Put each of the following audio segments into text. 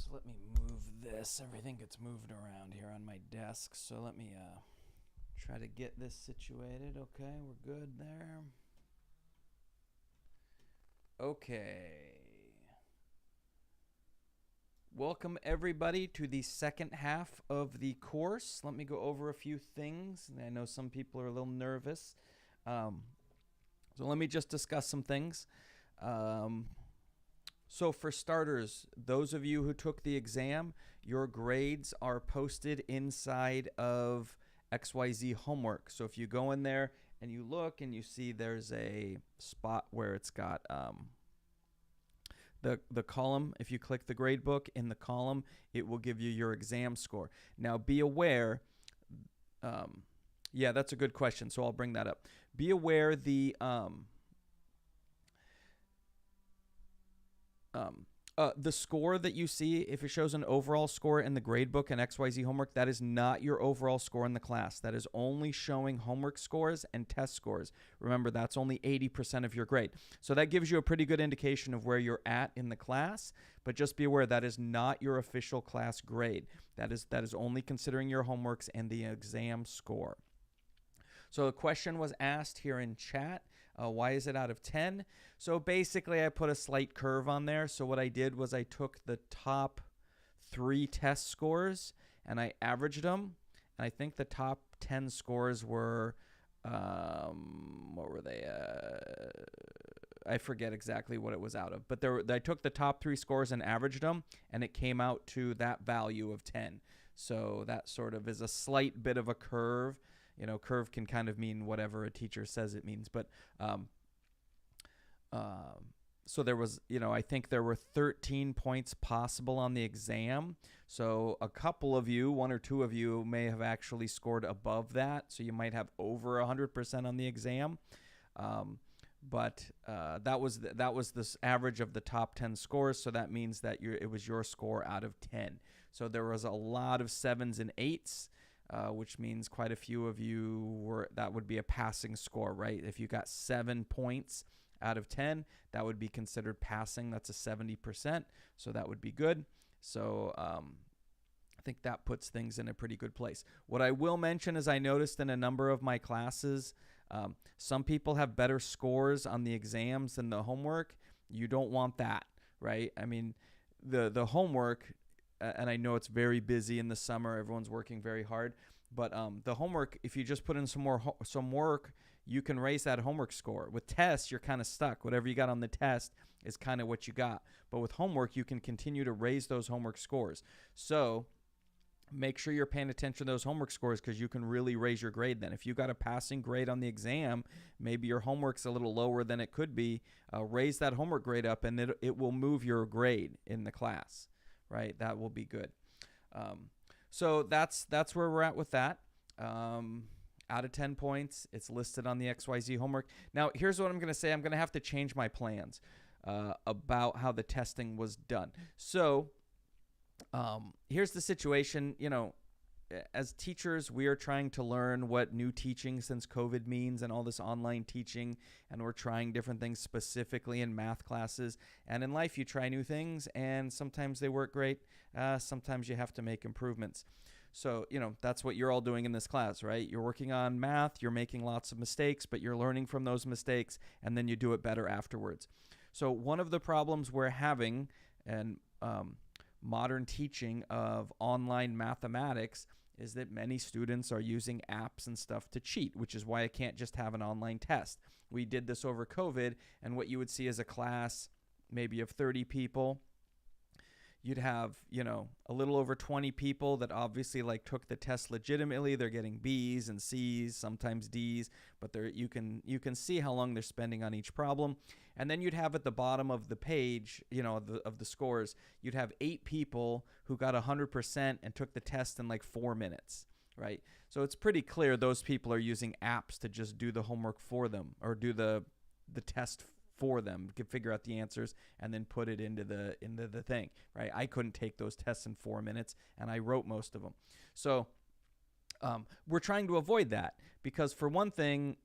Oops, let me move this. Everything gets moved around here on my desk. So let me try to get this situated. Okay, we're good there. Okay. Welcome everybody to the second half of the course. Let me go over a few things. I know some people are a little nervous. So let me just discuss some things. So for starters, those of you who took the exam, your grades are posted inside of XYZ homework. So if you go in there and you look and you see there's a spot where it's got the column, if you click the grade book in the column, it will give you your exam score. Now be aware, yeah, that's a good question, so I'll bring that up. Be aware the score that you see, if it shows an overall score in the gradebook and XYZ homework, that is not your overall score in the class. That is only showing homework scores and test scores. Remember, that's only 80% of your grade. So that gives you a pretty good indication of where you're at in the class, but just be aware that is not your official class grade. That is only considering your homeworks and the exam score. So the question was asked here in chat, why is it out of 10? So basically I put a slight curve on there. So what I did was I took the top 3 test scores and I averaged them. And I think the top 10 scores were, what were they? I forget exactly what it was out of. But I took the top 3 scores and averaged them, and it came out to that value of 10. So that sort of is a slight bit of a curve. You know, curve can kind of mean whatever a teacher says it means. But so there was, I think there were 13 points possible on the exam. So a couple of you, 1 or 2 of you, may have actually scored above that. So you might have over 100% on the exam. But that was this average of the top 10 scores. So that means that it was your score out of 10. So there was a lot of 7s and 8s. Which means quite a few of you that would be a passing score, right? If you got 7 points out of 10, that would be considered passing. That's a 70%, so that would be good. So I think that puts things in a pretty good place. What I will mention is I noticed in a number of my classes, some people have better scores on the exams than the homework. You don't want that, right? I mean, the homework, and I know it's very busy in the summer. Everyone's working very hard. But the homework, if you just put in some work, you can raise that homework score. With tests, you're kind of stuck. Whatever you got on the test is kind of what you got. But with homework, you can continue to raise those homework scores. So make sure you're paying attention to those homework scores because you can really raise your grade then. If you got a passing grade on the exam, maybe your homework's a little lower than it could be. Raise that homework grade up, and it will move your grade in the class. Right, that will be good. So that's where we're at with that. Out of 10 points, it's listed on the XYZ homework. Now, here's what I'm going to say. I'm going to have to change my plans about how the testing was done. So here's the situation. As teachers, we are trying to learn what new teaching since COVID means and all this online teaching, and we're trying different things specifically in math classes. And in life, you try new things, and sometimes they work great. Sometimes you have to make improvements. So, that's what you're all doing in this class, right? You're working on math, you're making lots of mistakes, but you're learning from those mistakes, and then you do it better afterwards. So one of the problems we're having in modern teaching of online mathematics is that many students are using apps and stuff to cheat, which is why I can't just have an online test. We did this over COVID, and what you would see is a class maybe of 30 people. You'd have, a little over 20 people that obviously took the test legitimately. They're getting B's and C's, sometimes D's, but you can see how long they're spending on each problem. And then you'd have at the bottom of the page, of the scores, you'd have 8 people who got 100% and took the test in 4 minutes, right? So it's pretty clear those people are using apps to just do the homework for them or do the test for them, can figure out the answers and then put it into the thing, right? I couldn't take those tests in 4 minutes, and I wrote most of them. So We're trying to avoid that because, for one thing,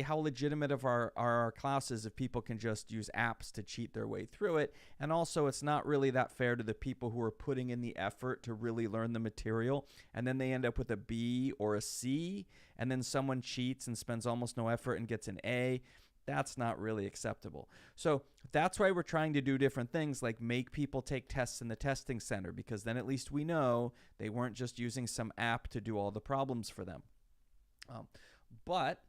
how legitimate are our classes if people can just use apps to cheat their way through it? And also, it's not really that fair to the people who are putting in the effort to really learn the material, and then they end up with a B or a C, and then someone cheats and spends almost no effort and gets an A. That's not really acceptable. So that's why we're trying to do different things, like make people take tests in the testing center, because then at least we know they weren't just using some app to do all the problems for them. But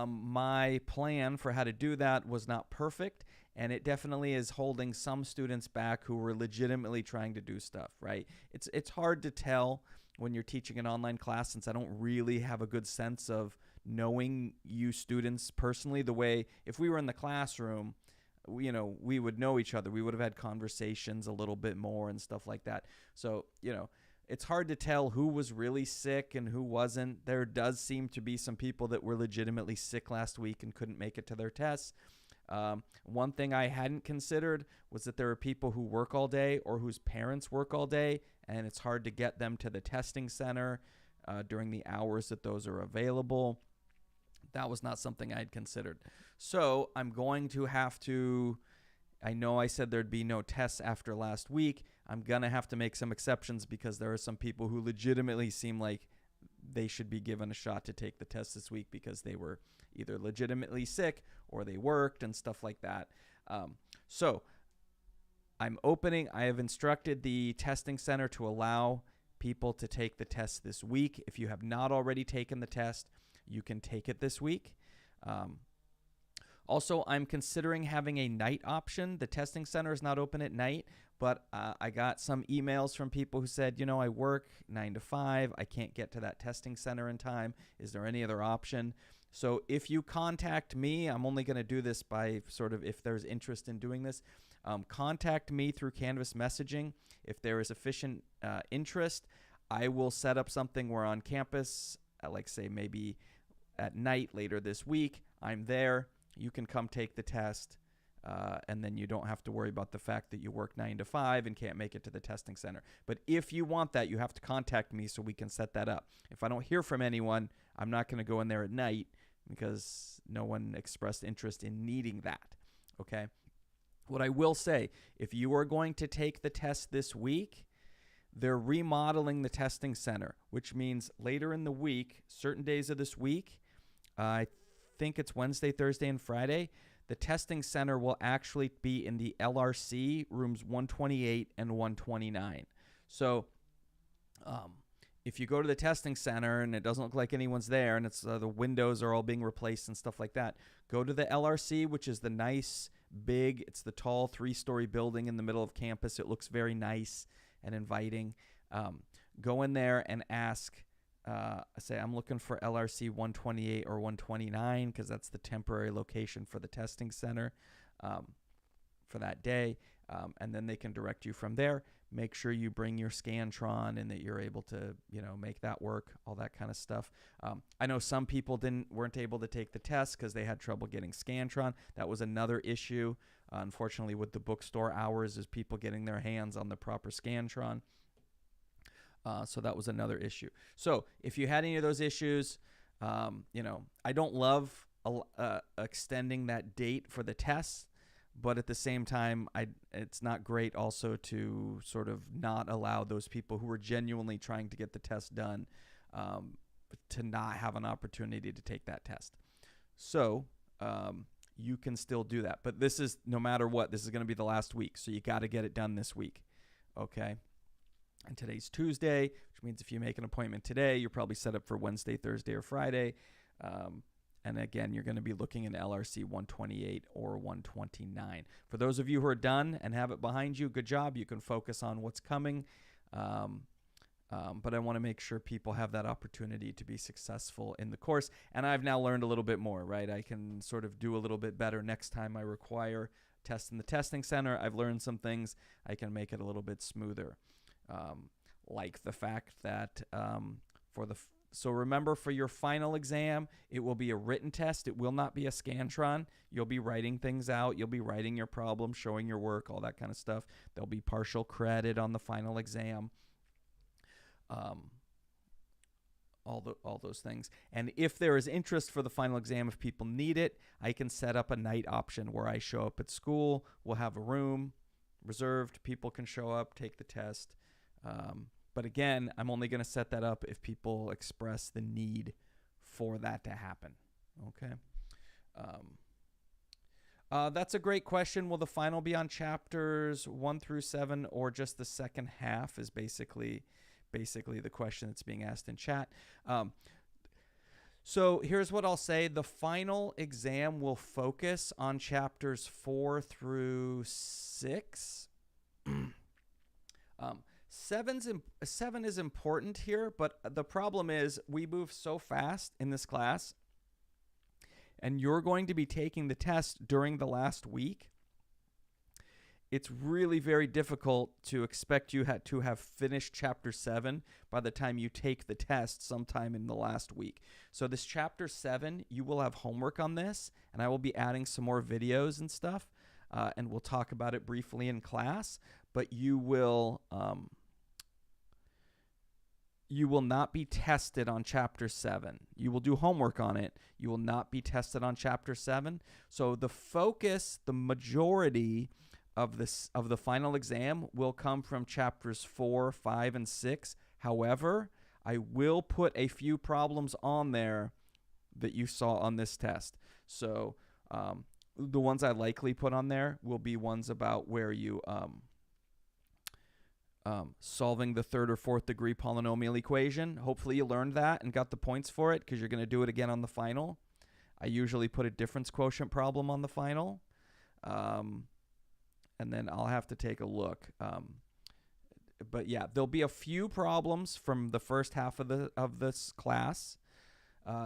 my plan for how to do that was not perfect, and it definitely is holding some students back who were legitimately trying to do stuff, right? It's hard to tell when you're teaching an online class, since I don't really have a good sense of knowing you students personally. The way if we were in the classroom, we would know each other. We would have had conversations a little bit more and stuff like that. So, it's hard to tell who was really sick and who wasn't. There does seem to be some people that were legitimately sick last week and couldn't make it to their tests. One thing I hadn't considered was that there are people who work all day or whose parents work all day, and it's hard to get them to the testing center during the hours that those are available. That was not something I had considered. So I'm going to have to, I know I said there'd be no tests after last week. I'm going to have to make some exceptions because there are some people who legitimately seem like they should be given a shot to take the test this week because they were either legitimately sick or they worked and stuff like that. So I have instructed the testing center to allow people to take the test this week. If you have not already taken the test, you can take it this week. Also, I'm considering having a night option. The testing center is not open at night, but I got some emails from people who said, I work 9 to 5. I can't get to that testing center in time. Is there any other option? So if you contact me, I'm only going to do this by sort of if there's interest in doing this. Contact me through Canvas messaging. If there is sufficient interest, I will set up something where on campus, like say maybe at night later this week, I'm there. You can come take the test, and then you don't have to worry about the fact that you work 9 to 5 and can't make it to the testing center. But if you want that, you have to contact me so we can set that up. If I don't hear from anyone, I'm not going to go in there at night because no one expressed interest in needing that, okay? What I will say, if you are going to take the test this week, they're remodeling the testing center, which means later in the week, certain days of this week, I think it's Wednesday, Thursday, and Friday, the testing center will actually be in the LRC rooms 128 and 129. So if you go to the testing center and it doesn't look like anyone's there and it's the windows are all being replaced and stuff like that, go to the LRC, which is the nice, big, it's the tall 3-story building in the middle of campus. It looks very nice and inviting. Go in there and ask, say, I'm looking for LRC 128 or 129 because that's the temporary location for the testing center for that day. And then they can direct you from there. Make sure you bring your Scantron and that you're able to, make that work, all that kind of stuff. I know some people weren't able to take the test because they had trouble getting Scantron. That was another issue, unfortunately, with the bookstore hours, is people getting their hands on the proper Scantron. So that was another issue. So if you had any of those issues, I don't love extending that date for the tests. But at the same time, it's not great also to sort of not allow those people who are genuinely trying to get the test done to not have an opportunity to take that test. So you can still do that. But this is, no matter what, this is going to be the last week. So you got to get it done this week. Okay? And today's Tuesday, which means if you make an appointment today, you're probably set up for Wednesday, Thursday, or Friday. And again, you're going to be looking in LRC 128 or 129. For those of you who are done and have it behind you, good job. You can focus on what's coming. But I want to make sure people have that opportunity to be successful in the course. And I've now learned a little bit more, right? I can sort of do a little bit better next time I require tests in the testing center. I've learned some things. I can make it a little bit smoother. Like the fact that so remember, for your final exam, it will be a written test. It will not be a Scantron. You'll be writing things out. You'll be writing your problem, showing your work, all that kind of stuff. There'll be partial credit on the final exam. all those things. And if there is interest for the final exam, if people need it, I can set up a night option where I show up at school. We'll have a room reserved. People can show up, take the test. But again, I'm only going to set that up if people express the need for that to happen. Okay. That's a great question. Will the final be on chapters 1 through 7 or just the second half is basically the question that's being asked in chat. So here's what I'll say. The final exam will focus on chapters 4 through 6. 7 is important here, but the problem is we move so fast in this class, and you're going to be taking the test during the last week. It's really very difficult to expect you to have finished chapter 7 by the time you take the test sometime in the last week. So this chapter 7, you will have homework on this, and I will be adding some more videos and stuff, and we'll talk about it briefly in class, but you will not be tested on chapter 7. You will do homework on it. You will not be tested on chapter 7. So the focus, the majority of the final exam will come from chapters 4, 5, and 6. However, I will put a few problems on there that you saw on this test. So the ones I likely put on there will be ones about where you solving the third or fourth degree polynomial equation. Hopefully you learned that and got the points for it because you're going to do it again on the final. I usually put a difference quotient problem on the final. And then I'll have to take a look. But yeah, there'll be a few problems from the first half of this class.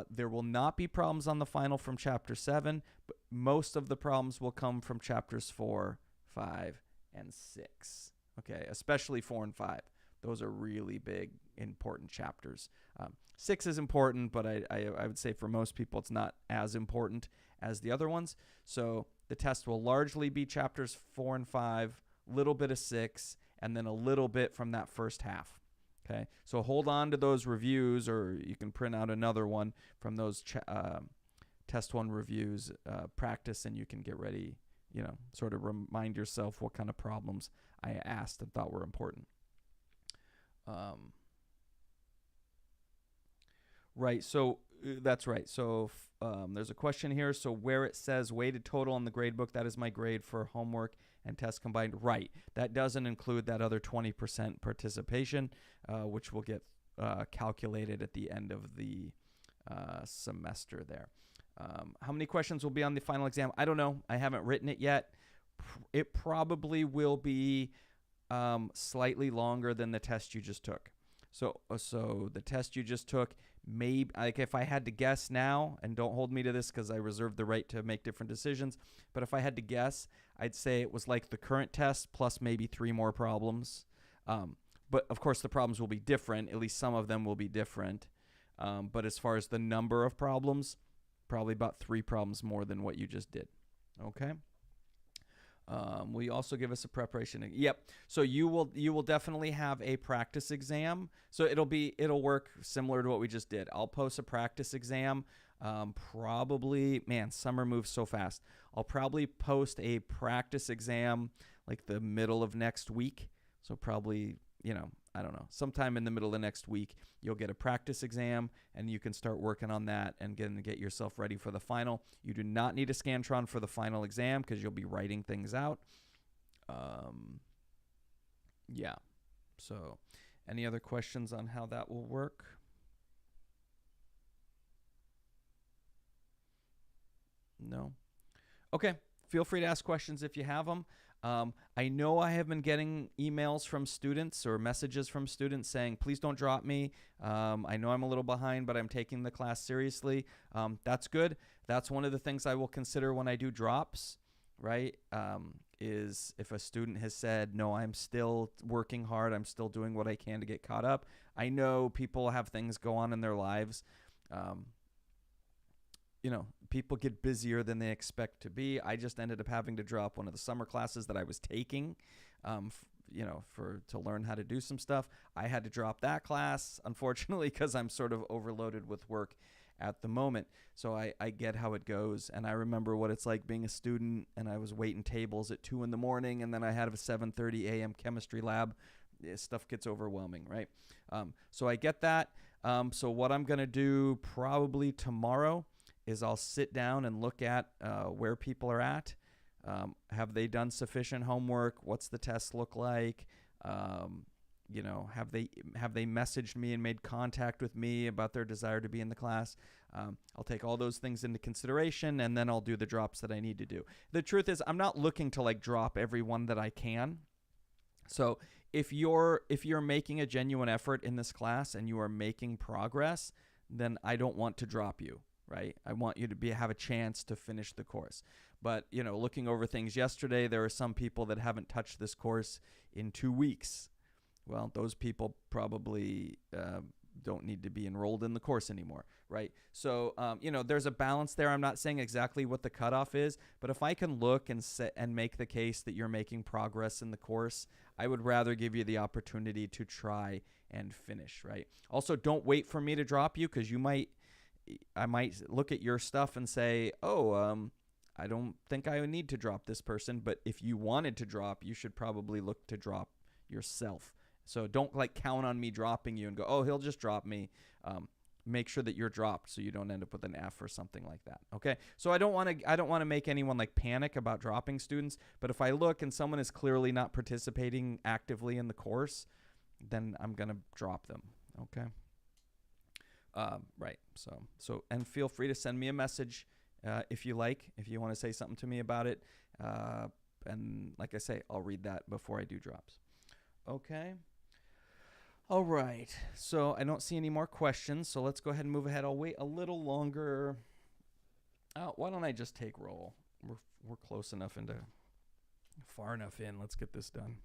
There will not be problems on the final from chapter 7, but most of the problems will come from chapters 4, 5, and 6. Okay, especially 4 and 5. Those are really big, important chapters. 6 is important, but I would say for most people it's not as important as the other ones. So the test will largely be chapters 4 and 5, a little bit of 6, and then a little bit from that first half. Okay, so hold on to those reviews, or you can print out another one from those test 1 reviews, practice, and you can get ready, sort of remind yourself what kind of problems I asked and thought were important. Right, so that's right. So there's a question here. So where it says weighted total on the grade book, that is my grade for homework and tests combined. Right, that doesn't include that other 20% participation, which will get calculated at the end of the semester there. How many questions will be on the final exam? I don't know. I haven't written it yet. It probably will be slightly longer than the test you just took. So the test you just took, maybe, like if I had to guess now, and don't hold me to this because I reserve the right to make different decisions, but if I had to guess, I'd say it was like the current test plus maybe 3 more problems. But of course the problems will be different. At least some of them will be different. But as far as the number of problems, probably about 3 problems more than what you just did. Okay. Will you also give us a preparation? Yep. So you will definitely have a practice exam. So it'll work similar to what we just did. I'll post a practice exam. Probably, man, summer moves so fast. I'll probably post a practice exam like the middle of next week. So probably, I don't know, sometime in the middle of next week, you'll get a practice exam and you can start working on that and get yourself ready for the final. You do not need a Scantron for the final exam because you'll be writing things out. Yeah. So any other questions on how that will work? No? Okay. Feel free to ask questions if you have them. I know I have been getting emails from students or messages from students saying, please don't drop me. I know I'm a little behind, but I'm taking the class seriously. That's good. That's one of the things I will consider when I do drops, right? Is if a student has said, no, I'm still working hard. I'm still doing what I can to get caught up. I know people have things go on in their lives. people get busier than they expect to be. I just ended up having to drop one of the summer classes that I was taking, to learn how to do some stuff. I had to drop that class, unfortunately, because I'm sort of overloaded with work at the moment. So I get how it goes. And I remember what it's like being a student, and I was waiting tables at 2 a.m, and then I had a 7:30 a.m. chemistry lab. Stuff gets overwhelming, right? So I get that. So what I'm going to do probably tomorrow is I'll sit down and look at where people are at. Have they done sufficient homework? What's the test look like? Have they messaged me and made contact with me about their desire to be in the class? I'll take all those things into consideration, and then I'll do the drops that I need to do. The truth is, I'm not looking to drop everyone that I can. So if you're making a genuine effort in this class and you are making progress, then I don't want to drop you, right? I want you to have a chance to finish the course. But, looking over things yesterday, there are some people that haven't touched this course in 2 weeks. Well, those people probably don't need to be enrolled in the course anymore, right? So, there's a balance there. I'm not saying exactly what the cutoff is, but if I can look and make the case that you're making progress in the course, I would rather give you the opportunity to try and finish, right? Also, don't wait for me to drop you, because I might look at your stuff and say, I don't think I need to drop this person. But if you wanted to drop, you should probably look to drop yourself. So don't count on me dropping you and go, oh, he'll just drop me. Make sure that you're dropped so you don't end up with an F or something like that. Okay. So I don't want to make anyone panic about dropping students. But if I look and someone is clearly not participating actively in the course, then I'm going to drop them. Okay. Right. So and feel free to send me a message if you want to say something to me about it. And like I say, I'll read that before I do drops. Okay. All right. So I don't see any more questions. So let's go ahead and move ahead. I'll wait a little longer. Why don't I just take roll? We're close enough far enough in. Let's get this done.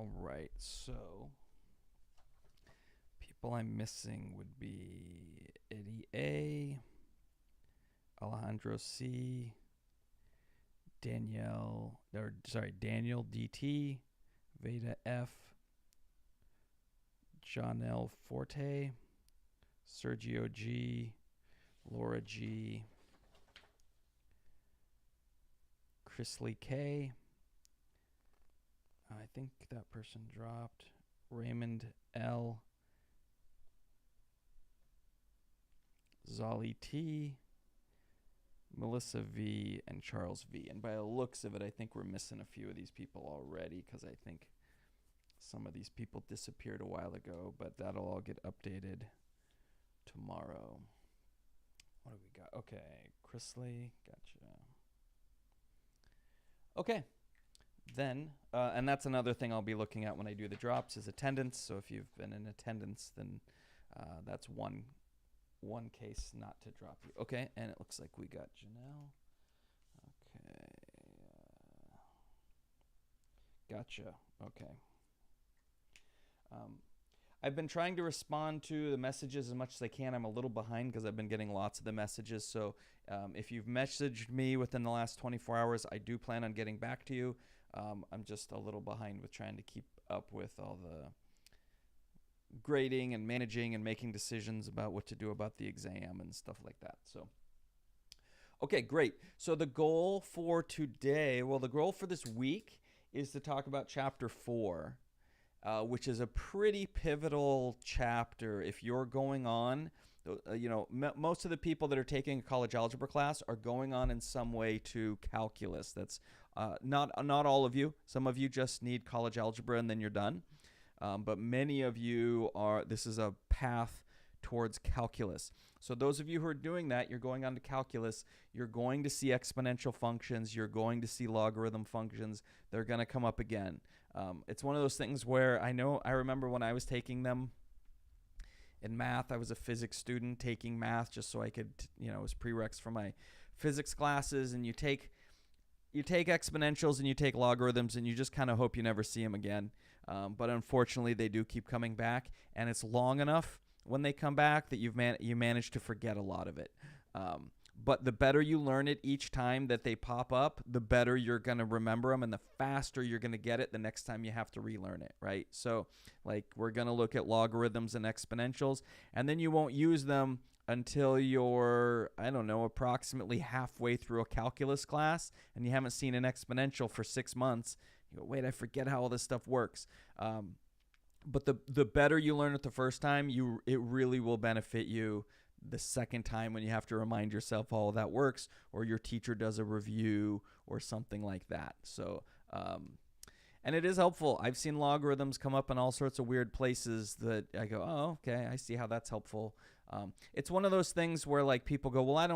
All right, so people I'm missing would be Eddie A, Alejandro C, Daniel DT, Veda F, Janelle Forte, Sergio G, Laura G, Chrisley K. I think that person dropped. Raymond L, Zolly T, Melissa V, and Charles V. And by the looks of it, I think we're missing a few of these people already because I think some of these people disappeared a while ago, but that'll all get updated tomorrow. What do we got? Okay, Chrisley, gotcha. Okay, then, and that's another thing I'll be looking at when I do the drops is attendance. So if you've been in attendance, then that's one case not to drop you. Okay, and it looks like we got Janelle. Okay. Gotcha. Okay. I've been trying to respond to the messages as much as I can. I'm a little behind because I've been getting lots of the messages. So if you've messaged me within the last 24 hours, I do plan on getting back to you. I'm just a little behind with trying to keep up with all the grading and managing and making decisions about what to do about the exam and stuff like that. So, okay, great. So the goal for today, the goal for this week is to talk about Chapter 4, which is a pretty pivotal chapter. If you're going on, most of the people that are taking a college algebra class are going on in some way to calculus. That's not all of you. Some of you just need college algebra and then you're done. But many of you this is a path towards calculus. So those of you who are doing that, you're going on to calculus, you're going to see exponential functions, you're going to see logarithm functions, they're going to come up again. It's one of those things where I remember when I was taking them in math, I was a physics student taking math just so I could, it was prereqs for my physics classes, and you take exponentials and you take logarithms and you just kind of hope you never see them again. But unfortunately, they do keep coming back, and it's long enough when they come back that you manage to forget a lot of it. But the better you learn it each time that they pop up, the better you're going to remember them, and the faster you're going to get it the next time you have to relearn it, right? So, we're going to look at logarithms and exponentials, and then you won't use them until you're, approximately halfway through a calculus class, and you haven't seen an exponential for 6 months. You go, wait, I forget how all this stuff works. But the better you learn it the first time, it really will benefit you the second time when you have to remind yourself how all that works, or your teacher does a review or something like that. So, and it is helpful. I've seen logarithms come up in all sorts of weird places that I go, oh, okay, I see how that's helpful. It's one of those things where people go, well, I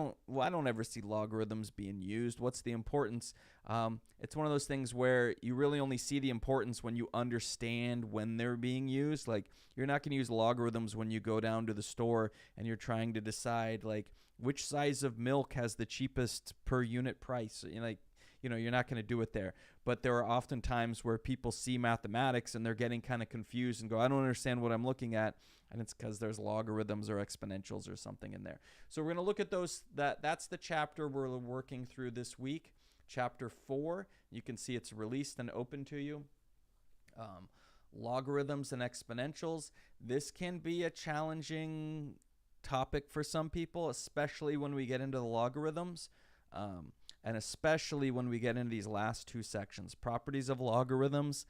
don't ever see logarithms being used. What's the importance? It's one of those things where you really only see the importance when you understand when they're being used. You're not going to use logarithms when you go down to the store and you're trying to decide which size of milk has the cheapest per unit price. You're not going to do it there. But there are often times where people see mathematics and they're getting kind of confused and go, I don't understand what I'm looking at. And it's because there's logarithms or exponentials or something in there. So we're going to look at those. That's the chapter we're working through this week, Chapter 4. You can see it's released and open to you. Logarithms and exponentials. This can be a challenging topic for some people, especially when we get into the logarithms. And especially when we get into these last two sections. Properties of logarithms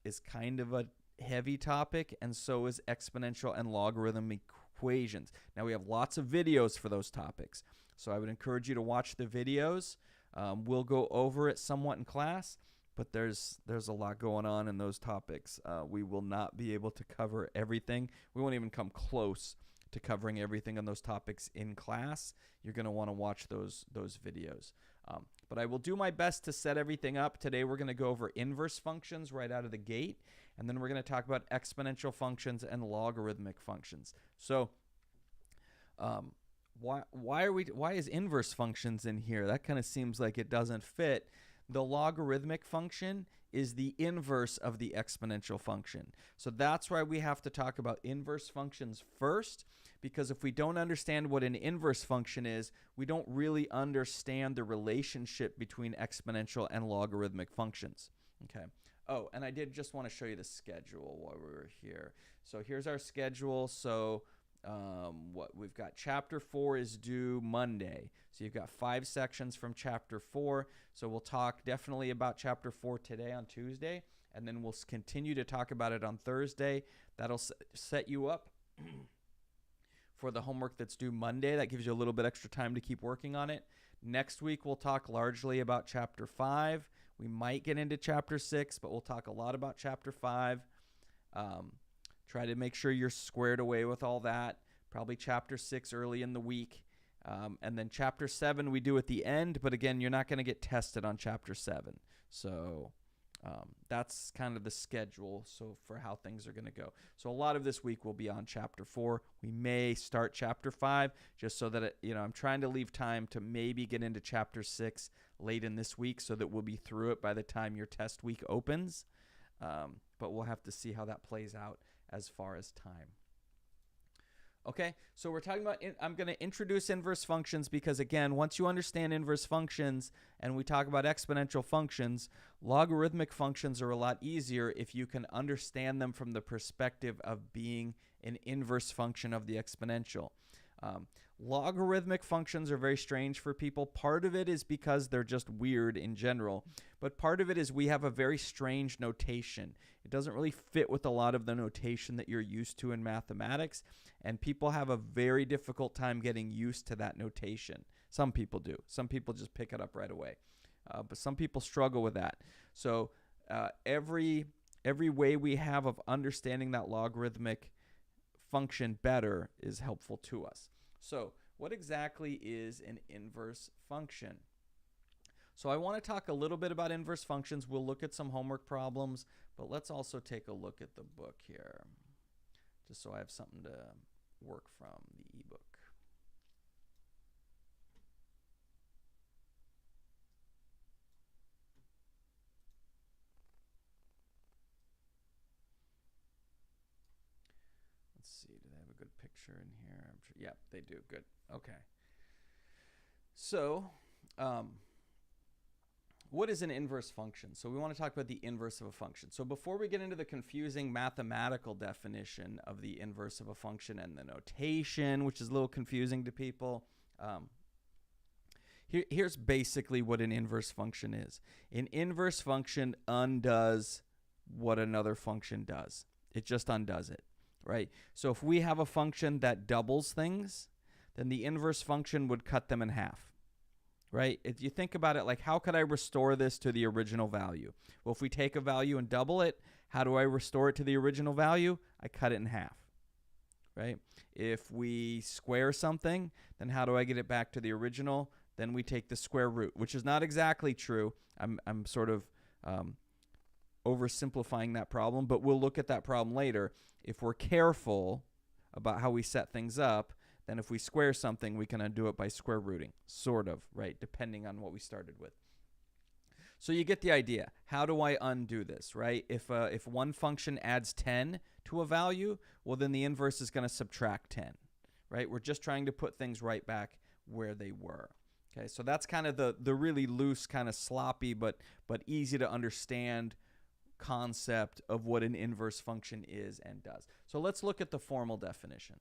is kind of a heavy topic, and so is exponential and logarithm equations. Now, we have lots of videos for those topics, so I would encourage you to watch the videos. We'll go over it somewhat in class, but there's a lot going on in those topics. We will not be able to cover everything. We won't even come close to covering everything on those topics in class. You're going to want to watch those videos. But I will do my best to set everything up. Today we're going to go over inverse functions right out of the gate, and then we're going to talk about exponential functions and logarithmic functions. So why is inverse functions in here? That kind of seems like it doesn't fit. The logarithmic function is the inverse of the exponential function. So that's why we have to talk about inverse functions first, because if we don't understand what an inverse function is, we don't really understand the relationship between exponential and logarithmic functions. Okay. Oh, and I did just want to show you the schedule while we were here. So here's our schedule. So what we've got, chapter 4 is due Monday. So you've got 5 sections from chapter 4. So we'll talk definitely about chapter 4 today on Tuesday, and then we'll continue to talk about it on Thursday. That'll set you up for the homework that's due Monday. That gives you a little bit extra time to keep working on it. Next week, we'll talk largely about chapter 5. We might get into chapter 6, but we'll talk a lot about chapter 5. Try to make sure you're squared away with all that. Probably chapter 6 early in the week. And then chapter 7 we do at the end, but again, you're not going to get tested on chapter 7. So that's kind of the schedule for how things are going to go. So a lot of this week will be on chapter 4. We may start chapter 5 just so that, I'm trying to leave time to maybe get into chapter 6 late in this week so that we'll be through it by the time your test week opens. But we'll have to see how that plays out as far as time. Okay, so we're talking about, I'm going to introduce inverse functions because, again, once you understand inverse functions and we talk about exponential functions, logarithmic functions are a lot easier if you can understand them from the perspective of being an inverse function of the exponential. Logarithmic functions are very strange for people. Part of it is because they're just weird in general, but part of it is we have a very strange notation. It doesn't really fit with a lot of the notation that you're used to in mathematics, and people have a very difficult time getting used to that notation. Some people do. Some people just pick it up right away, but some people struggle with that. So every way we have of understanding that logarithmic function better is helpful to us. So what exactly is an inverse function? So I want to talk a little bit about inverse functions. We'll look at some homework problems, but let's also take a look at the book here, just so I have something to work from, the ebook. Let's see, do they have a good picture in here? I'm sure, yeah, they do. Good. Okay. So, what is an inverse function? So we want to talk about the inverse of a function. So before we get into the confusing mathematical definition of the inverse of a function and the notation, which is a little confusing to people, here's basically what an inverse function is. An inverse function undoes what another function does. It just undoes it, right? So if we have a function that doubles things, then the inverse function would cut them in half. Right? If you think about it, like, how could I restore this to the original value? Well, if we take a value and double it, how do I restore it to the original value? I cut it in half, right? If we square something, then how do I get it back to the original? Then we take the square root, which is not exactly true. I'm sort of oversimplifying that problem, but we'll look at that problem later. If we're careful about how we set things up, then if we square something, we can undo it by square rooting, sort of, right, depending on what we started with. So you get the idea. How do I undo this, right? If one function adds 10 to a value, well, then the inverse is going to subtract 10, right? We're just trying to put things right back where they were. Okay, so that's kind of the really loose, kind of sloppy, but easy to understand concept of what an inverse function is and does. So let's look at the formal definition.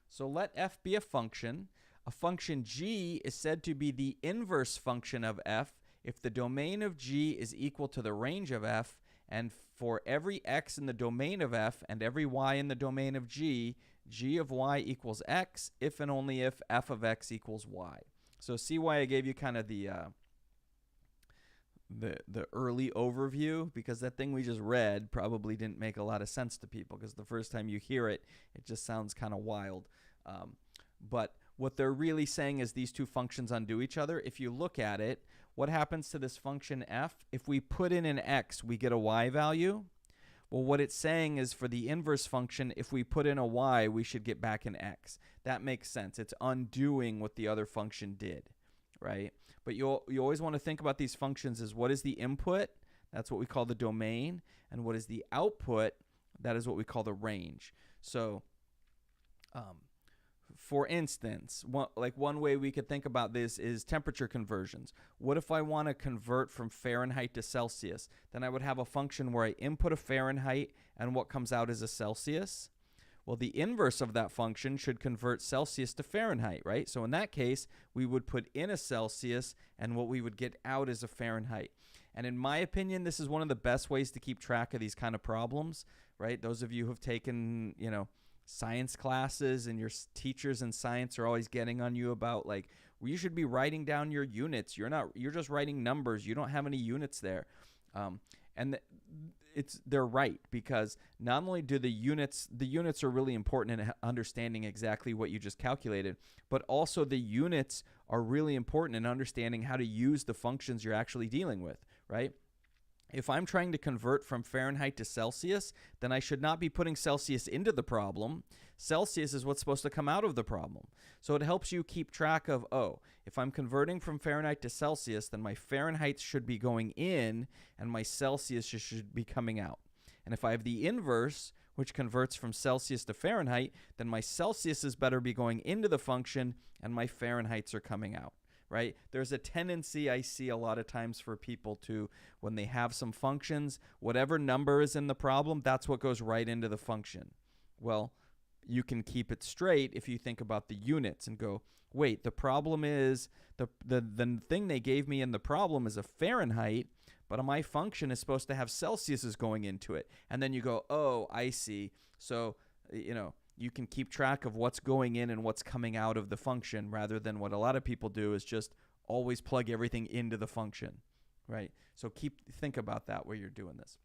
So let f be a function. A function g is said to be the inverse function of f if the domain of g is equal to the range of f, and for every x in the domain of f and every y in the domain of g, g of y equals x if and only if f of x equals y. So see why I gave you kind of the early overview, because that thing we just read probably didn't make a lot of sense to people, because the first time you hear it, it just sounds kind of wild. But what they're really saying is these two functions undo each other. If you look at it, what happens to this function f? If we put in an x, we get a y value. Well, what it's saying is for the inverse function, if we put in a y, we should get back an x. That makes sense. It's undoing what the other function did, right? But you always want to think about these functions as what is the input? That's what we call the domain. And what is the output? That is what we call the range. So, for instance, one way we could think about this is temperature conversions. What if I want to convert from Fahrenheit to Celsius? Then I would have a function where I input a Fahrenheit and what comes out is a Celsius. Well, the inverse of that function should convert Celsius to Fahrenheit, right? So in that case, we would put in a Celsius and what we would get out is a Fahrenheit. And in my opinion, this is one of the best ways to keep track of these kind of problems, right? Those of you who have taken, science classes and your teachers in science are always getting on you about well, you should be writing down your units. You're just writing numbers. You don't have any units there. They're right, because not only do the units are really important in understanding exactly what you just calculated, but also the units are really important in understanding how to use the functions you're actually dealing with, right? If I'm trying to convert from Fahrenheit to Celsius, then I should not be putting Celsius into the problem. Celsius is what's supposed to come out of the problem. So it helps you keep track of, if I'm converting from Fahrenheit to Celsius, then my Fahrenheit should be going in and my Celsius should be coming out. And if I have the inverse, which converts from Celsius to Fahrenheit, then my Celsius is better be going into the function and my Fahrenheits are coming out. Right? There's a tendency I see a lot of times for people to, when they have some functions, whatever number is in the problem, that's what goes right into the function. Well, you can keep it straight if you think about the units and go, wait, the problem is, the thing they gave me in the problem is a Fahrenheit, but my function is supposed to have Celsiuses going into it. And then you go, oh, I see. So, you can keep track of what's going in and what's coming out of the function, rather than what a lot of people do is just always plug everything into the function, right? So think about that while you're doing this.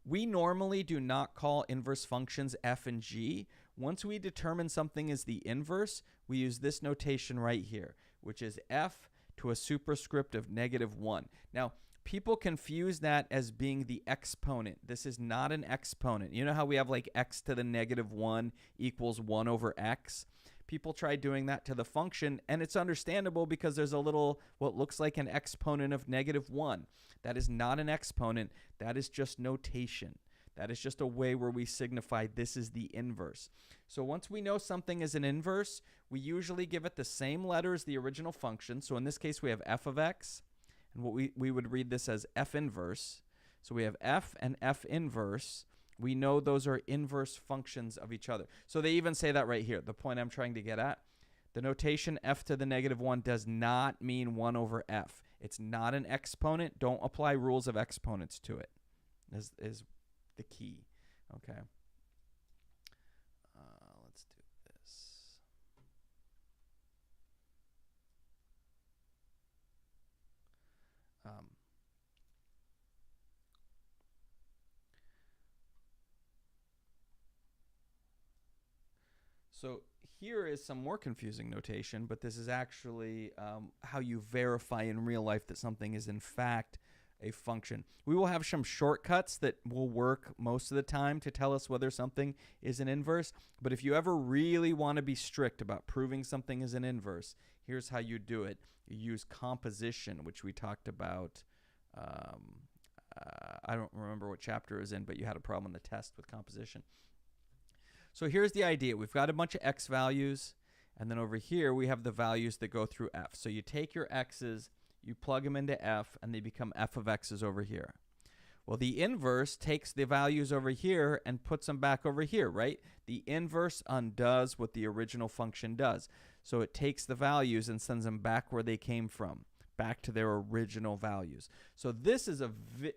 We normally do not call inverse functions f and g. Once we determine something is the inverse, we use this notation right here, which is f to a superscript of -1. Now, people confuse that as being the exponent. This is not an exponent. You know how we have x to the -1 equals 1 over x? People try doing that to the function, and it's understandable because there's a little, what looks like an exponent of -1. That is not an exponent. That is just notation. That is just a way where we signify this is the inverse. So once we know something is an inverse, we usually give it the same letter as the original function. So in this case, we have f of x. And what we would read this as f inverse. So we have f and f inverse. We know those are inverse functions of each other. So they even say that right here. The point I'm trying to get at, the notation f to the -1 does not mean 1 over f. It's not an exponent. Don't apply rules of exponents to it. Is the key. Okay. Let's do this. So here is some more confusing notation, but this is actually how you verify in real life that something is in fact a function. We will have some shortcuts that will work most of the time to tell us whether something is an inverse, but if you ever really want to be strict about proving something is an inverse, here's how you do it. You use composition, which we talked about. I don't remember what chapter it was in, but you had a problem in the test with composition. So here's the idea. We've got a bunch of x values, and then over here we have the values that go through f. So you take your x's, you plug them into f, and they become f of x's over here. Well, the inverse takes the values over here and puts them back over here, right? The inverse undoes what the original function does. So it takes the values and sends them back where they came from, back to their original values. So this is a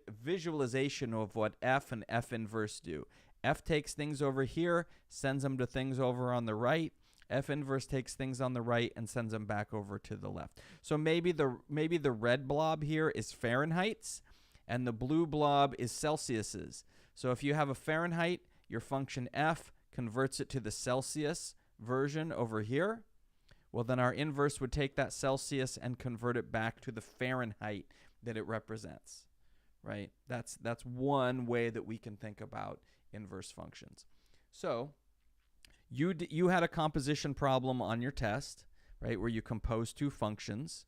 visualization of what f and f inverse do. F takes things over here, sends them to things over on the right. F inverse takes things on the right and sends them back over to the left. So maybe the red blob here is Fahrenheits, and the blue blob is Celsiuses. So if you have a Fahrenheit, your function f converts it to the Celsius version over here. Well, then our inverse would take that Celsius and convert it back to the Fahrenheit that it represents, right? That's one way that we can think about inverse functions. So you had a composition problem on your test, right, where you compose two functions.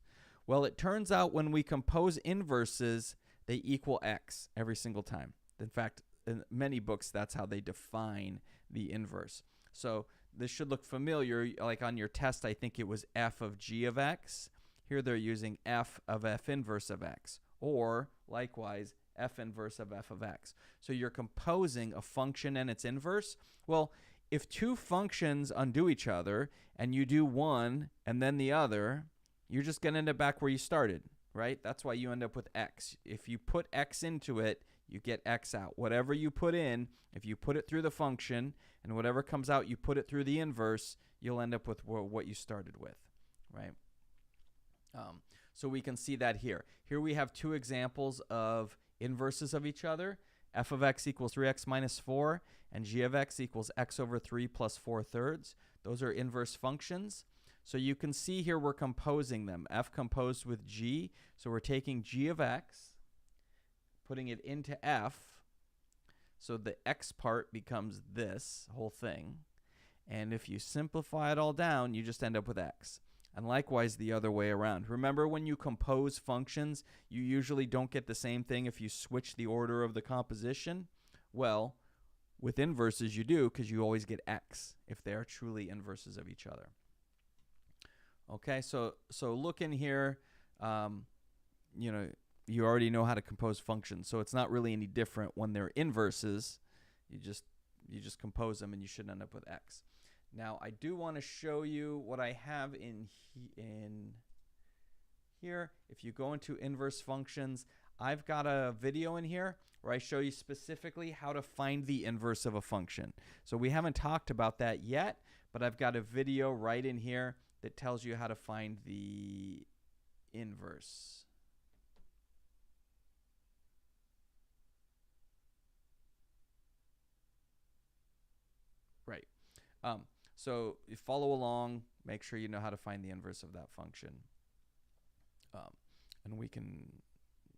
Well, it turns out when we compose inverses, they equal x every single time. In fact, in many books, that's how they define the inverse. So this should look familiar. Like on your test, I think it was f of g of x. Here they're using f of f inverse of x, or likewise, f inverse of f of x. So you're composing a function and its inverse. Well, if two functions undo each other and you do one and then the other, you're just going to end up back where you started, right? That's why you end up with x. If you put x into it, you get x out. Whatever you put in, if you put it through the function, and whatever comes out, you put it through the inverse, you'll end up with what you started with, right? So we can see that here. Here we have two examples of inverses of each other. F of x equals 3x minus 4, and g of x equals x over 3 plus 4/3. Those are inverse functions. So you can see here we're composing them. F composed with g. So we're taking g of x, putting it into f. So the x part becomes this whole thing. And if you simplify it all down, you just end up with x. And likewise the other way around. Remember, when you compose functions, you usually don't get the same thing if you switch the order of the composition. Well, with inverses you do, because you always get x if they are truly inverses of each other. Okay, so look in here. You know, you already know how to compose functions, so it's not really any different when they're inverses. You just compose them, and you should end up with x. Now, I do want to show you what I have in here. If you go into inverse functions, I've got a video in here where I show you specifically how to find the inverse of a function. So we haven't talked about that yet, but I've got a video right in here that tells you how to find the inverse. Right. So you follow along, make sure you know how to find the inverse of that function. And we can,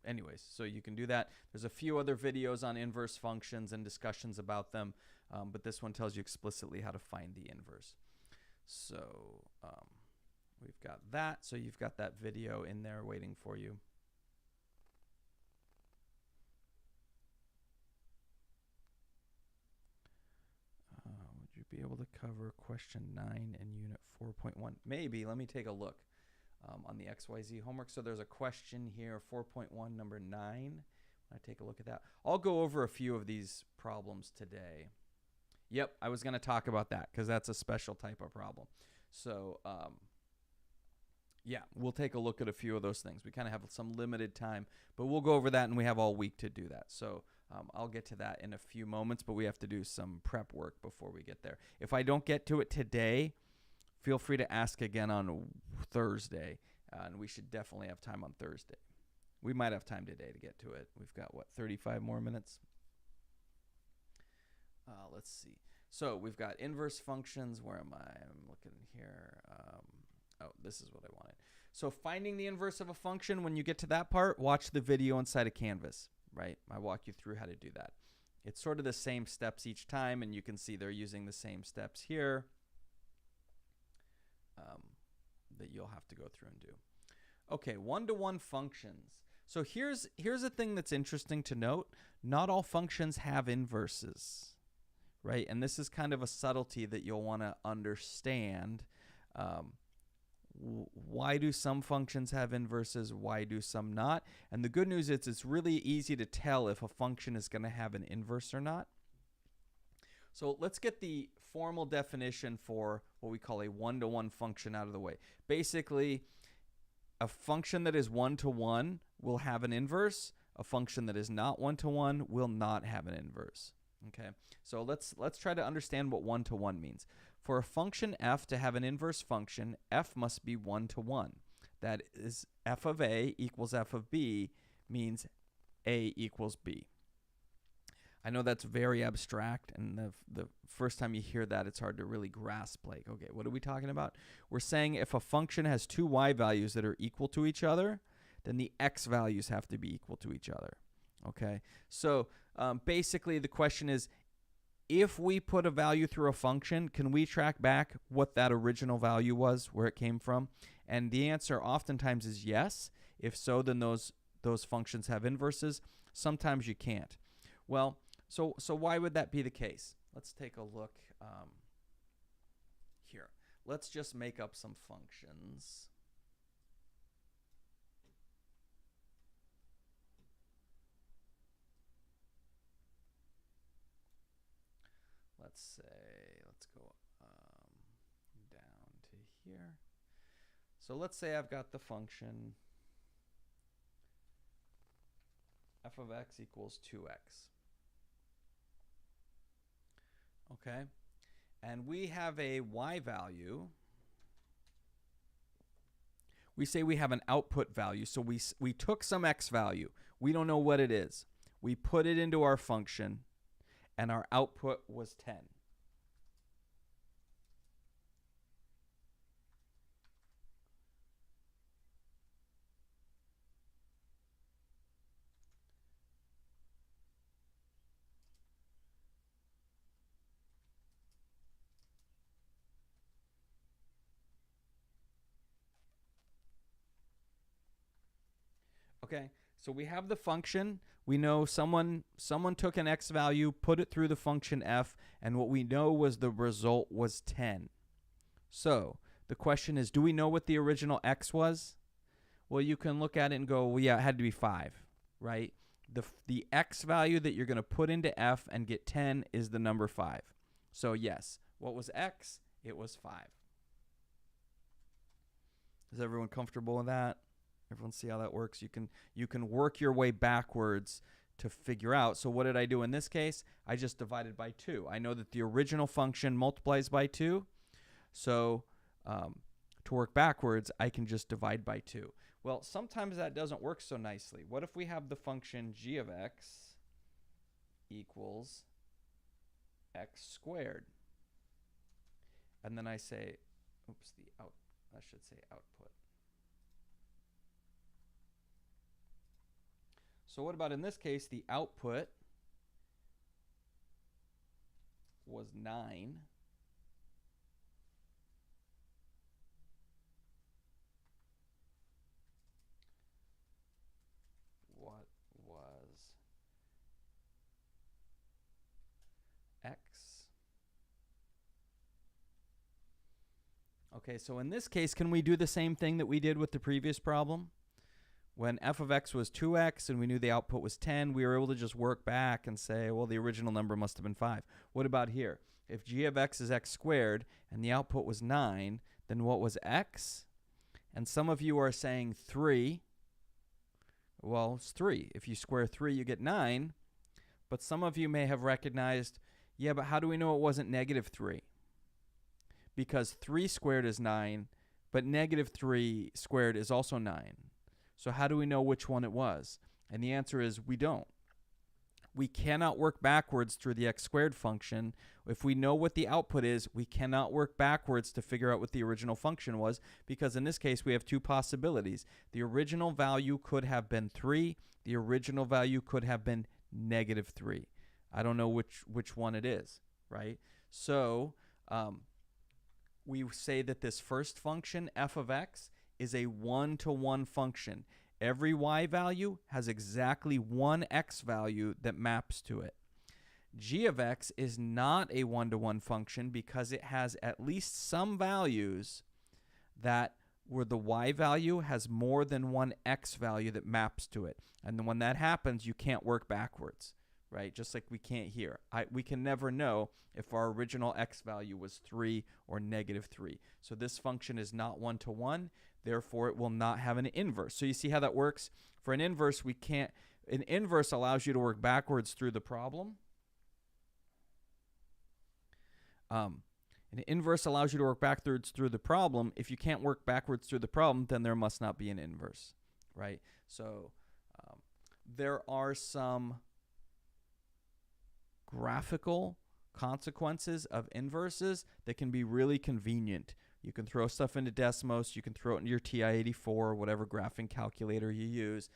anyways, so you can do that. There's a few other videos on inverse functions and discussions about them, but this one tells you explicitly how to find the inverse. So we've got that. So you've got that video in there waiting for you. Be able to cover question 9 in unit 4.1. Maybe. Let me take a look on the XYZ homework. So there's a question here, 4.1, number 9. I take a look at that. I'll go over a few of these problems today. Yep, I was going to talk about that because that's a special type of problem. So, yeah, we'll take a look at a few of those things. We kind of have some limited time, but we'll go over that, and we have all week to do that. So I'll get to that in a few moments, but we have to do some prep work before we get there. If I don't get to it today, feel free to ask again on Thursday, and we should definitely have time on Thursday. We might have time today to get to it. We've got, 35 more minutes? Let's see. So we've got inverse functions. Where am I? I'm looking here. Oh, this is what I wanted. So finding the inverse of a function, when you get to that part, watch the video inside of Canvas. Right? I walk you through how to do that. It's sort of the same steps each time, and you can see they're using the same steps here that you'll have to go through and do. Okay, one-to-one functions. So here's a thing that's interesting to note. Not all functions have inverses, right? And this is kind of a subtlety that you'll want to understand. Why do some functions have inverses? Why do some not? And the good news is it's really easy to tell if a function is going to have an inverse or not. So let's get the formal definition for what we call a one-to-one function out of the way. Basically, a function that is one-to-one will have an inverse. A function that is not one-to-one will not have an inverse. Okay, so let's try to understand what one-to-one means. For a function f to have an inverse function, f must be 1-to-1. That is, f of a equals f of b means a equals b. I know that's very abstract, and the first time you hear that, it's hard to really grasp, like, okay, what are we talking about? We're saying if a function has two y values that are equal to each other, then the x values have to be equal to each other. Okay, so basically the question is, if we put a value through a function, can we track back what that original value was, where it came from? And the answer oftentimes is yes. If so, then those functions have inverses. Sometimes you can't. Well, so why would that be the case? Let's take a look here. Let's just make up some functions. Let's go down to here. So let's say I've got the function f of x equals 2x. Okay, and we have a y value. We say we have an output value, so we took some x value. We don't know what it is. We put it into our function, and our output was 10. Okay, so we have the function. We know someone took an x value, put it through the function f, and what we know was the result was 10. So the question is, do we know what the original x was? Well, you can look at it and go, well, yeah, it had to be 5, right? The x value that you're going to put into f and get 10 is the number 5. So yes, what was x? It was 5. Is everyone comfortable with that? Everyone see how that works? You can work your way backwards to figure out. So what did I do in this case? I just divided by 2. I know that the original function multiplies by 2. So to work backwards, I can just divide by 2. Well, sometimes that doesn't work so nicely. What if we have the function g of x equals x squared? And then I say, oops, I should say output. So what about in this case, the output was 9. What was x? Okay, so in this case, can we do the same thing that we did with the previous problem? When f of x was 2x and we knew the output was 10, we were able to just work back and say, well, the original number must have been 5. What about here? If g of x is x squared and the output was 9, then what was x? And some of you are saying 3. Well, it's 3. If you square 3, you get 9. But some of you may have recognized, yeah, but how do we know it wasn't negative 3? Because 3 squared is 9, but negative 3 squared is also 9. So how do we know which one it was? And the answer is we don't. We cannot work backwards through the x squared function. If we know what the output is, we cannot work backwards to figure out what the original function was, because in this case we have two possibilities. The original value could have been 3. The original value could have been negative 3. I don't know which one it is, right? So we say that this first function, f of x, is a one-to-one function. Every y value has exactly one x value that maps to it. G of x is not a one-to-one function because it has at least some values that where the y value has more than one x value that maps to it. And then when that happens, you can't work backwards, right? Just like we can't here. We can never know if our original x value was 3 or negative 3. So this function is not one-to-one. Therefore, it will not have an inverse. So you see how that works? For an inverse, we can't. An inverse allows you to work backwards through the problem. An inverse allows you to work backwards through the problem. If you can't work backwards through the problem, then there must not be an inverse, right? So there are some graphical consequences of inverses that can be really convenient. You can throw stuff into Desmos. You can throw it into your TI-84 or whatever graphing calculator you use.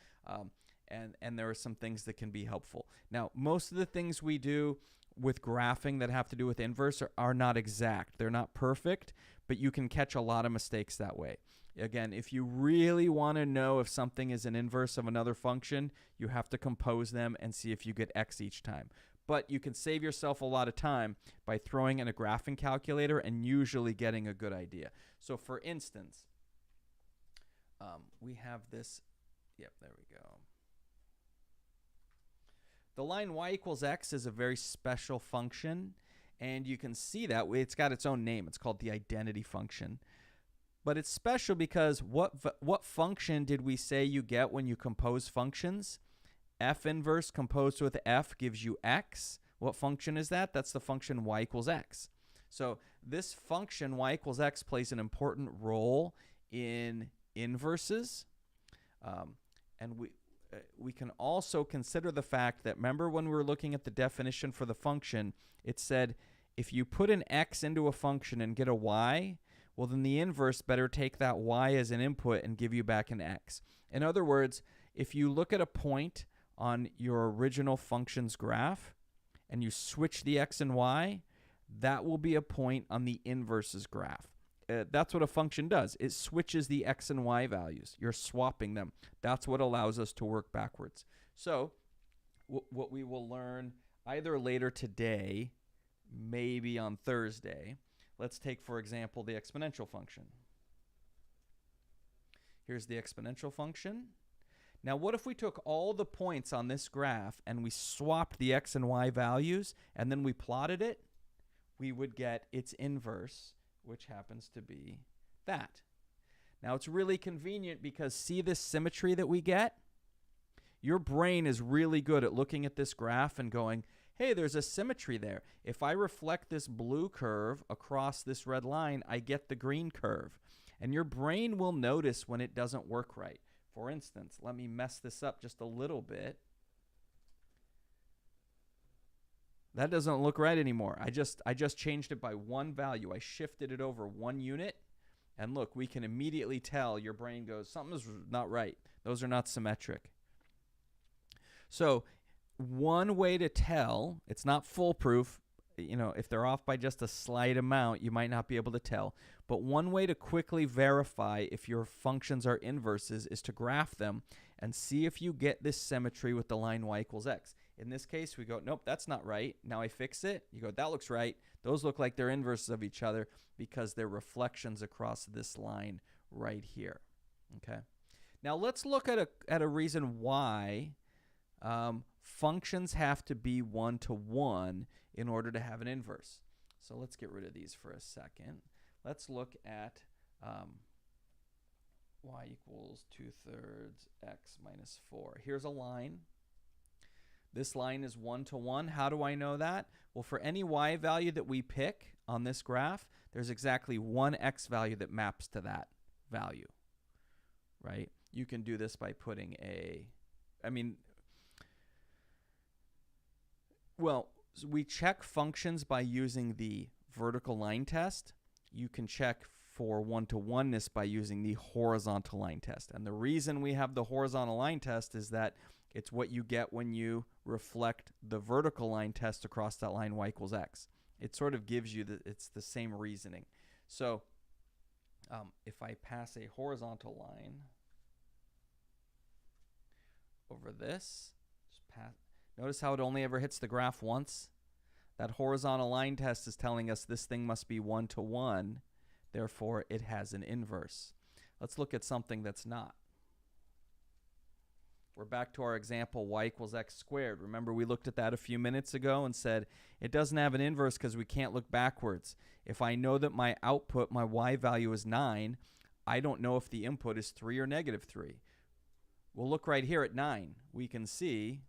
And there are some things that can be helpful. Now, most of the things we do, with graphing that have to do with inverse are not exact. They're not perfect, but you can catch a lot of mistakes that way. Again, if you really want to know if something is an inverse of another function, you have to compose them and see if you get x each time. But you can save yourself a lot of time by throwing in a graphing calculator and usually getting a good idea. So for instance, we have this, yep, there we go. The line y equals x is a very special function, and you can see that it's got its own name. It's called the identity function. But it's special because what function did we say you get when you compose functions? F inverse composed with f gives you x. What function is that? That's the function y equals x. So this function y equals x plays an important role in inverses. And we can also consider the fact that, remember when we were looking at the definition for the function, it said if you put an x into a function and get a y, well, then the inverse better take that y as an input and give you back an x. In other words, if you look at a point on your original function's graph and you switch the x and y, that will be a point on the inverse's graph. That's what a function does. It switches the x and y values. You're swapping them. That's what allows us to work backwards. So what we will learn either later today, maybe on Thursday. Let's take, for example, the exponential function. Here's the exponential function. Now, what if we took all the points on this graph and we swapped the x and y values and then we plotted it? We would get its inverse, which happens to be that. Now, it's really convenient because see this symmetry that we get? Your brain is really good at looking at this graph and going, hey, there's a symmetry there. If I reflect this blue curve across this red line, I get the green curve. And your brain will notice when it doesn't work right. For instance, let me mess this up just a little bit. That doesn't look right anymore. I just changed it by one value. I shifted it over 1 unit. And look, we can immediately tell your brain goes, something's not right. Those are not symmetric. So one way to tell, it's not foolproof, if they're off by just a slight amount, you might not be able to tell. But one way to quickly verify if your functions are inverses is to graph them and see if you get this symmetry with the line y equals x. In this case, we go, nope, that's not right. Now I fix it. You go, that looks right. Those look like they're inverses of each other because they're reflections across this line right here. Okay. Now let's look at a reason why functions have to be 1-to-1 in order to have an inverse. So let's get rid of these for a second. Let's look at y equals 2/3 x minus 4. Here's a line. This line is 1-to-1. How do I know that? Well, for any y value that we pick on this graph, there's exactly one x value that maps to that value, right? You can do this by putting we check functions by using the vertical line test. You can check for 1-to-oneness by using the horizontal line test. And the reason we have the horizontal line test is that it's what you get when you reflect the vertical line test across that line y equals x. It sort of gives you it's the same reasoning. So if I pass a horizontal line over this, notice how it only ever hits the graph once? That horizontal line test is telling us this thing must be 1-to-1, therefore it has an inverse. Let's look at something that's not. We're back to our example, y equals x squared. Remember we looked at that a few minutes ago and said it doesn't have an inverse because we can't look backwards. If I know that my output, my y value is 9, I don't know if the input is 3 or -3. We'll look right here at 9. We can see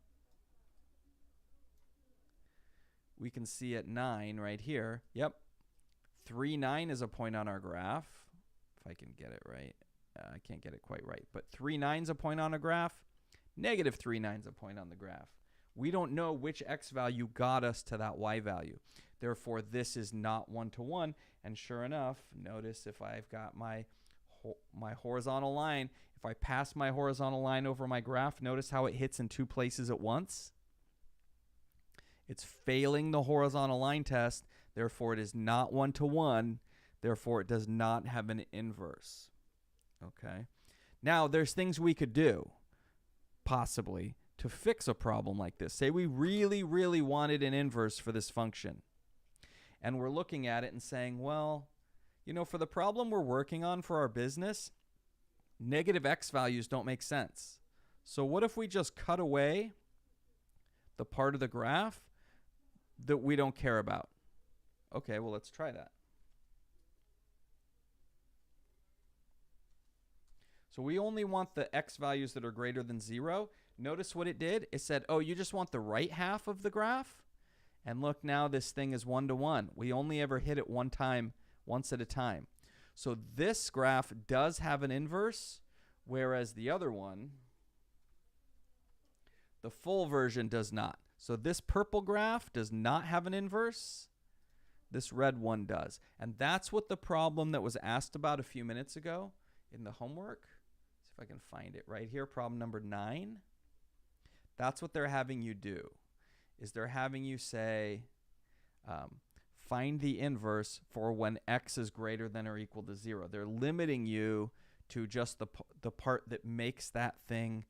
at 9 right here, yep, 3, 9 is a point on our graph. If I can get it right. I can't get it quite right. But 3, 9 is a point on a graph. -3, 9 is a point on the graph. We don't know which x value got us to that y value. Therefore, this is not 1-to-1. And sure enough, notice if I've got my horizontal line, if I pass my horizontal line over my graph, notice how it hits in 2 places at once. It's failing the horizontal line test. Therefore, it is not 1-to-1. Therefore, it does not have an inverse. Okay. Now, there's things we could do, possibly, to fix a problem like this. Say we really, really wanted an inverse for this function. And we're looking at it and saying, well, you know, for the problem we're working on for our business, negative x values don't make sense. So what if we just cut away the part of the graph that we don't care about? Okay, well, let's try that. So we only want the x values that are greater than 0. Notice what it did. It said, oh, you just want the right half of the graph? And look, now this thing is 1-to-1. We only ever hit it one time, once at a time. So this graph does have an inverse, whereas the other one, the full version, does not. So this purple graph does not have an inverse. This red one does. And that's what the problem that was asked about a few minutes ago in the homework. See if I can find it right here. Problem number 9. That's what they're having you do, is they're having you say, find the inverse for when x is greater than or equal to 0. They're limiting you to just the part that makes that thing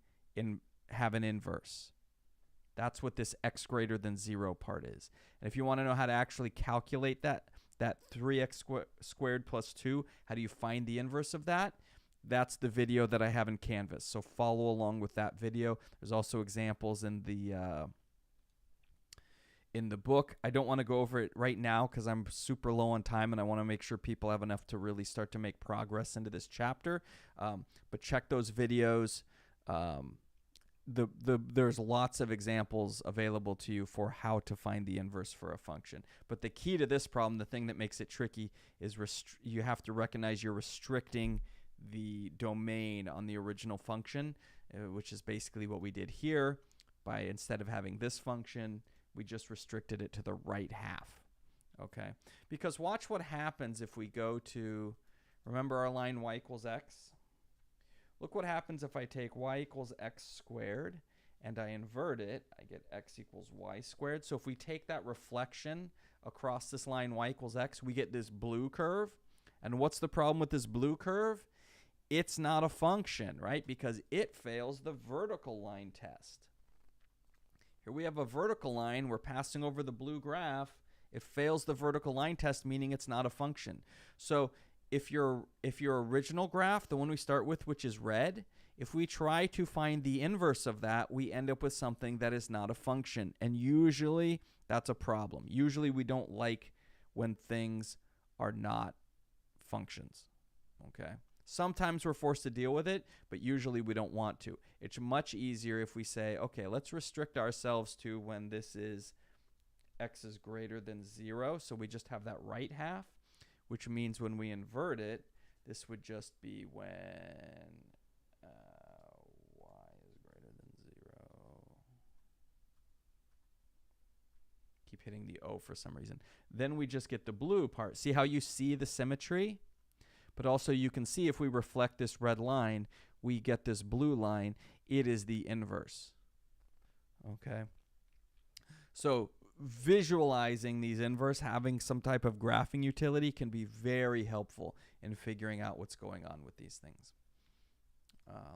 have an inverse. That's what this x greater than 0 part is. And if you want to know how to actually calculate that 3x squared plus 2, how do you find the inverse of that? That's the video that I have in Canvas. So follow along with that video. There's also examples in the book. I don't want to go over it right now because I'm super low on time and I want to make sure people have enough to really start to make progress into this chapter. But check those videos. There's lots of examples available to you for how to find the inverse for a function. But the key to this problem, the thing that makes it tricky, is you have to recognize you're restricting the domain on the original function, which is basically what we did here. By instead of having this function, we just restricted it to the right half. Okay? Because watch what happens if we go to, remember our line y equals x? Look what happens if I take y equals x squared and I invert it. I get x equals y squared. So if we take that reflection across this line y equals x, we get this blue curve. And what's the problem with this blue curve? It's not a function, right? Because it fails the vertical line test. Here we have a vertical line. We're passing over the blue graph. It fails the vertical line test, meaning it's not a function. So if your original graph, the one we start with, which is red, if we try to find the inverse of that, we end up with something that is not a function. And usually that's a problem. Usually we don't like when things are not functions. Okay? Sometimes we're forced to deal with it, but usually we don't want to. It's much easier if we say, okay, let's restrict ourselves to when this is x is greater than 0. So we just have that right half, which means when we invert it, this would just be when y is greater than 0. Keep hitting the O for some reason. Then we just get the blue part. See how you see the symmetry? But also you can see if we reflect this red line, we get this blue line. It is the inverse. Okay? So visualizing these inverse, having some type of graphing utility can be very helpful in figuring out what's going on with these things.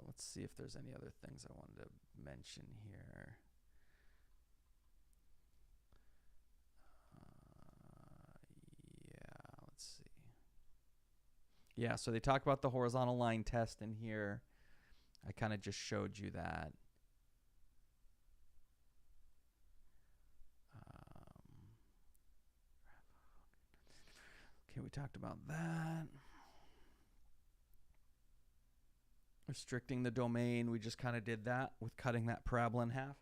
Let's see if there's any other things I wanted to mention here. Yeah, so they talk about the horizontal line test in here. I kind of just showed you that. Okay, we talked about that. Restricting the domain, we just kind of did that with cutting that parabola in half.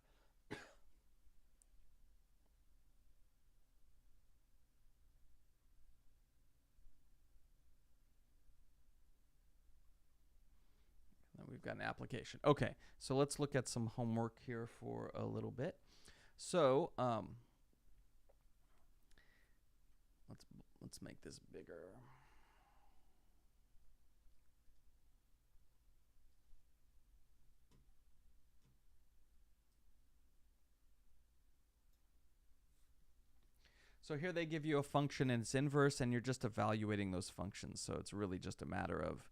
We've got an application. Okay, so let's look at some homework here for a little bit. So let's make this bigger. So here they give you a function and its inverse, and you're just evaluating those functions. So it's really just a matter of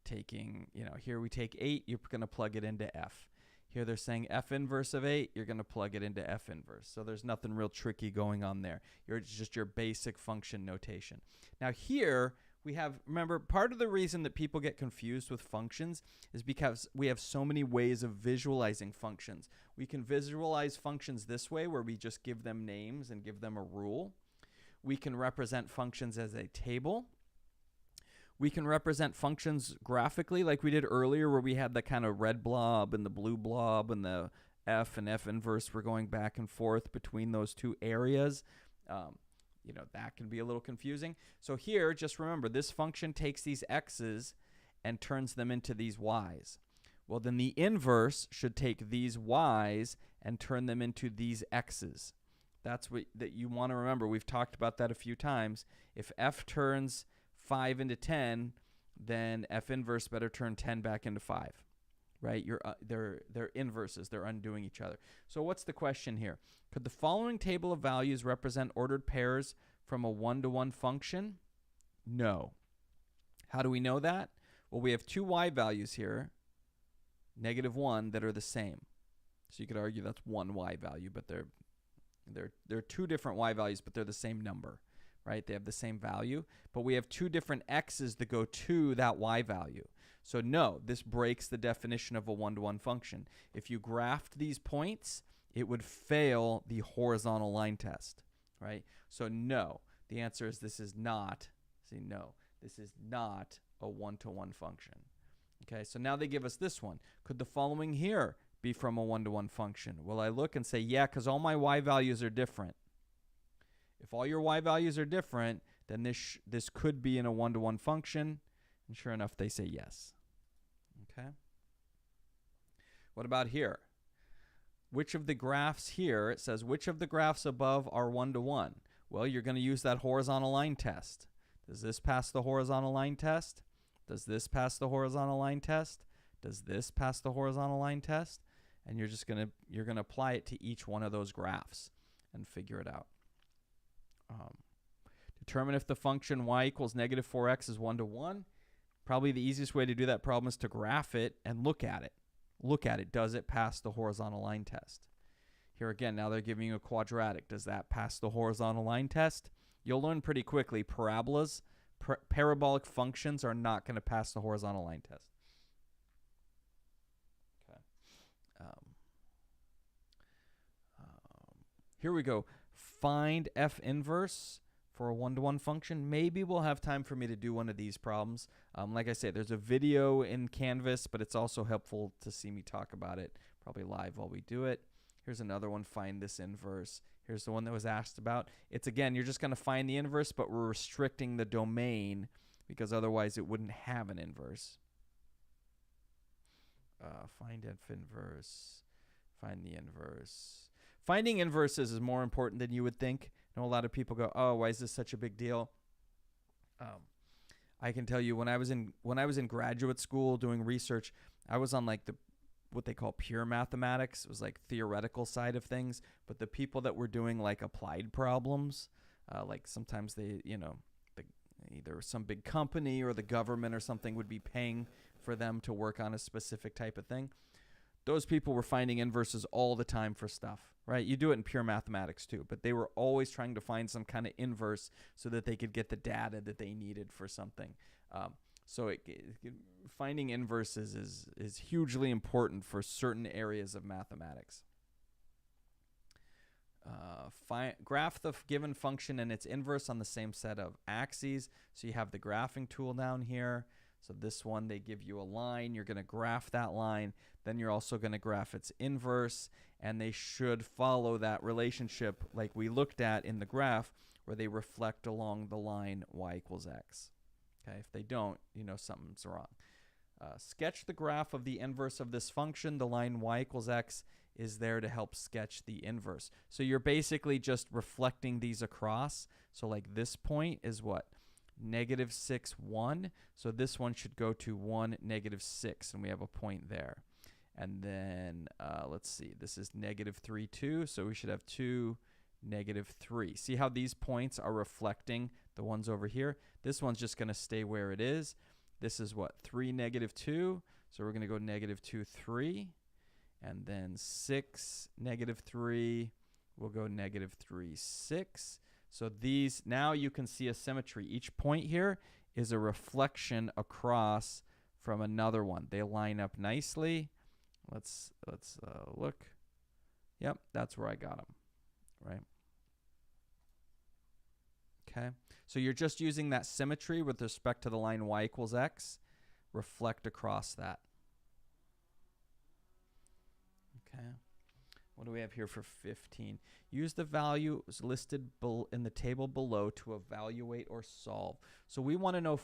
taking, here we take 8, you're going to plug it into f. Here they're saying f inverse of 8, you're going to plug it into f inverse. So there's nothing real tricky going on there. It's just your basic function notation. Now here we have, remember, part of the reason that people get confused with functions is because we have so many ways of visualizing functions. We can visualize functions this way, where we just give them names and give them a rule. We can represent functions as a table. We can represent functions graphically like we did earlier, where we had the kind of red blob and the blue blob, and the f and f inverse were going back and forth between those two areas. That can be a little confusing. So here, just remember, this function takes these x's and turns them into these y's. Well, then the inverse should take these y's and turn them into these x's. That's what that you want to remember. We've talked about that a few times. If f turns 5 into 10, then f inverse better turn 10 back into 5. Right? They're inverses. They're undoing each other. So what's the question here? Could the following table of values represent ordered pairs from a one-to-one function? No. How do we know that? Well, we have two y values here, -1, that are the same. So you could argue that's one y value, but they're two different y values, but they're the same number, right? They have the same value, but we have two different x's that go to that y value. So no, this breaks the definition of a one-to-one function. If you graphed these points, it would fail the horizontal line test, right? So no, the answer is this is not, this is not a one-to-one function. Okay, so now they give us this one. Could the following here be from a one-to-one function? Well, I look and say, yeah, because all my y values are different. If all your y values are different, then this could be in a one-to-one function. And sure enough, they say yes. Okay. What about here? Which of the graphs here, it says, which of the graphs above are one-to-one? Well, you're going to use that horizontal line test. Does this pass the horizontal line test? Does this pass the horizontal line test? Does this pass the horizontal line test? And you're going to apply it to each one of those graphs and figure it out. Determine if the function y equals -4x is 1-to-1. Probably the easiest way to do that problem is to graph it and look at it. Look at it. Does it pass the horizontal line test? Here again, now they're giving you a quadratic. Does that pass the horizontal line test? You'll learn pretty quickly parabolas, parabolic functions are not going to pass the horizontal line test. Okay. Here we go. Find f inverse for a one-to-one function. Maybe we'll have time for me to do one of these problems. Like I said, there's a video in Canvas, but it's also helpful to see me talk about it, probably live while we do it. Here's another one, find this inverse. Here's the one that was asked about. It's, again, you're just going to find the inverse, but we're restricting the domain because otherwise it wouldn't have an inverse. Find f inverse, find the inverse. Finding inverses is more important than you would think. I know a lot of people go, oh, why is this such a big deal? I can tell you when I was in graduate school doing research, I was on like what they call pure mathematics. It was like theoretical side of things, but the people that were doing like applied problems, like sometimes they, either some big company or the government or something would be paying for them to work on a specific type of thing. Those people were finding inverses all the time for stuff, right? You do it in pure mathematics too, but they were always trying to find some kind of inverse so that they could get the data that they needed for something. So finding inverses is hugely important for certain areas of mathematics. Graph the given function and its inverse on the same set of axes. So you have the graphing tool down here. So this one, they give you a line. You're going to graph that line. Then you're also going to graph its inverse. And they should follow that relationship like we looked at in the graph where they reflect along the line y equals x. Okay, if they don't, you know something's wrong. Sketch the graph of the inverse of this function. The line y equals x is there to help sketch the inverse. So you're basically just reflecting these across. So like this point is what? -6, 1. So this one should go to 1, -6, and we have a point there. And then let's see, this is -3, 2. So we should have 2, -3. See how these points are reflecting the ones over here? This one's just going to stay where it is. This is what? 3, -2. So we're going to go -2, 3. And then 6, -3. We'll go -3, 6. So these, now you can see a symmetry. Each point here is a reflection across from another one. They line up nicely. Let's look. Yep, that's where I got them, right? Okay, so you're just using that symmetry with respect to the line y equals x. Reflect across that. Okay, what do we have here for 15? Use the values listed in the table below to evaluate or solve. So we want to know,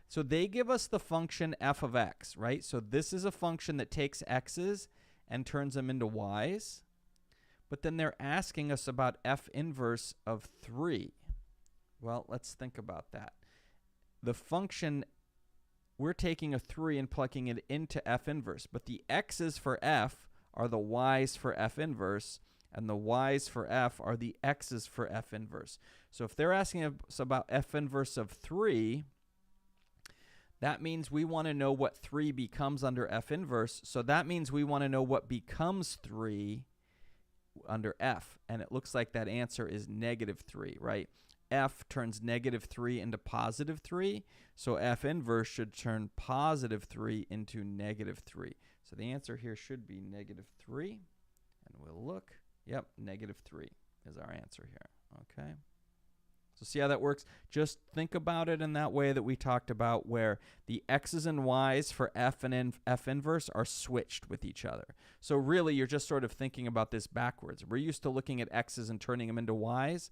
so they give us the function f of x, right? So this is a function that takes x's and turns them into y's. But then they're asking us about f inverse of 3. Well, let's think about that. The function, we're taking a 3 and plugging it into f inverse, but the x's for f are the y's for f inverse, and the y's for f are the x's for f inverse. So if they're asking us about f inverse of 3, that means we want to know what 3 becomes under f inverse. So that means we want to know what becomes 3 under f. And it looks like that answer is -3, right? F turns -3 into +3. So f inverse should turn +3 into -3. So the answer here should be -3. And we'll look. Yep, -3 is our answer here. Okay. So see how that works? Just think about it in that way that we talked about, where the x's and y's for f and f inverse are switched with each other. So really, you're just sort of thinking about this backwards. We're used to looking at x's and turning them into y's,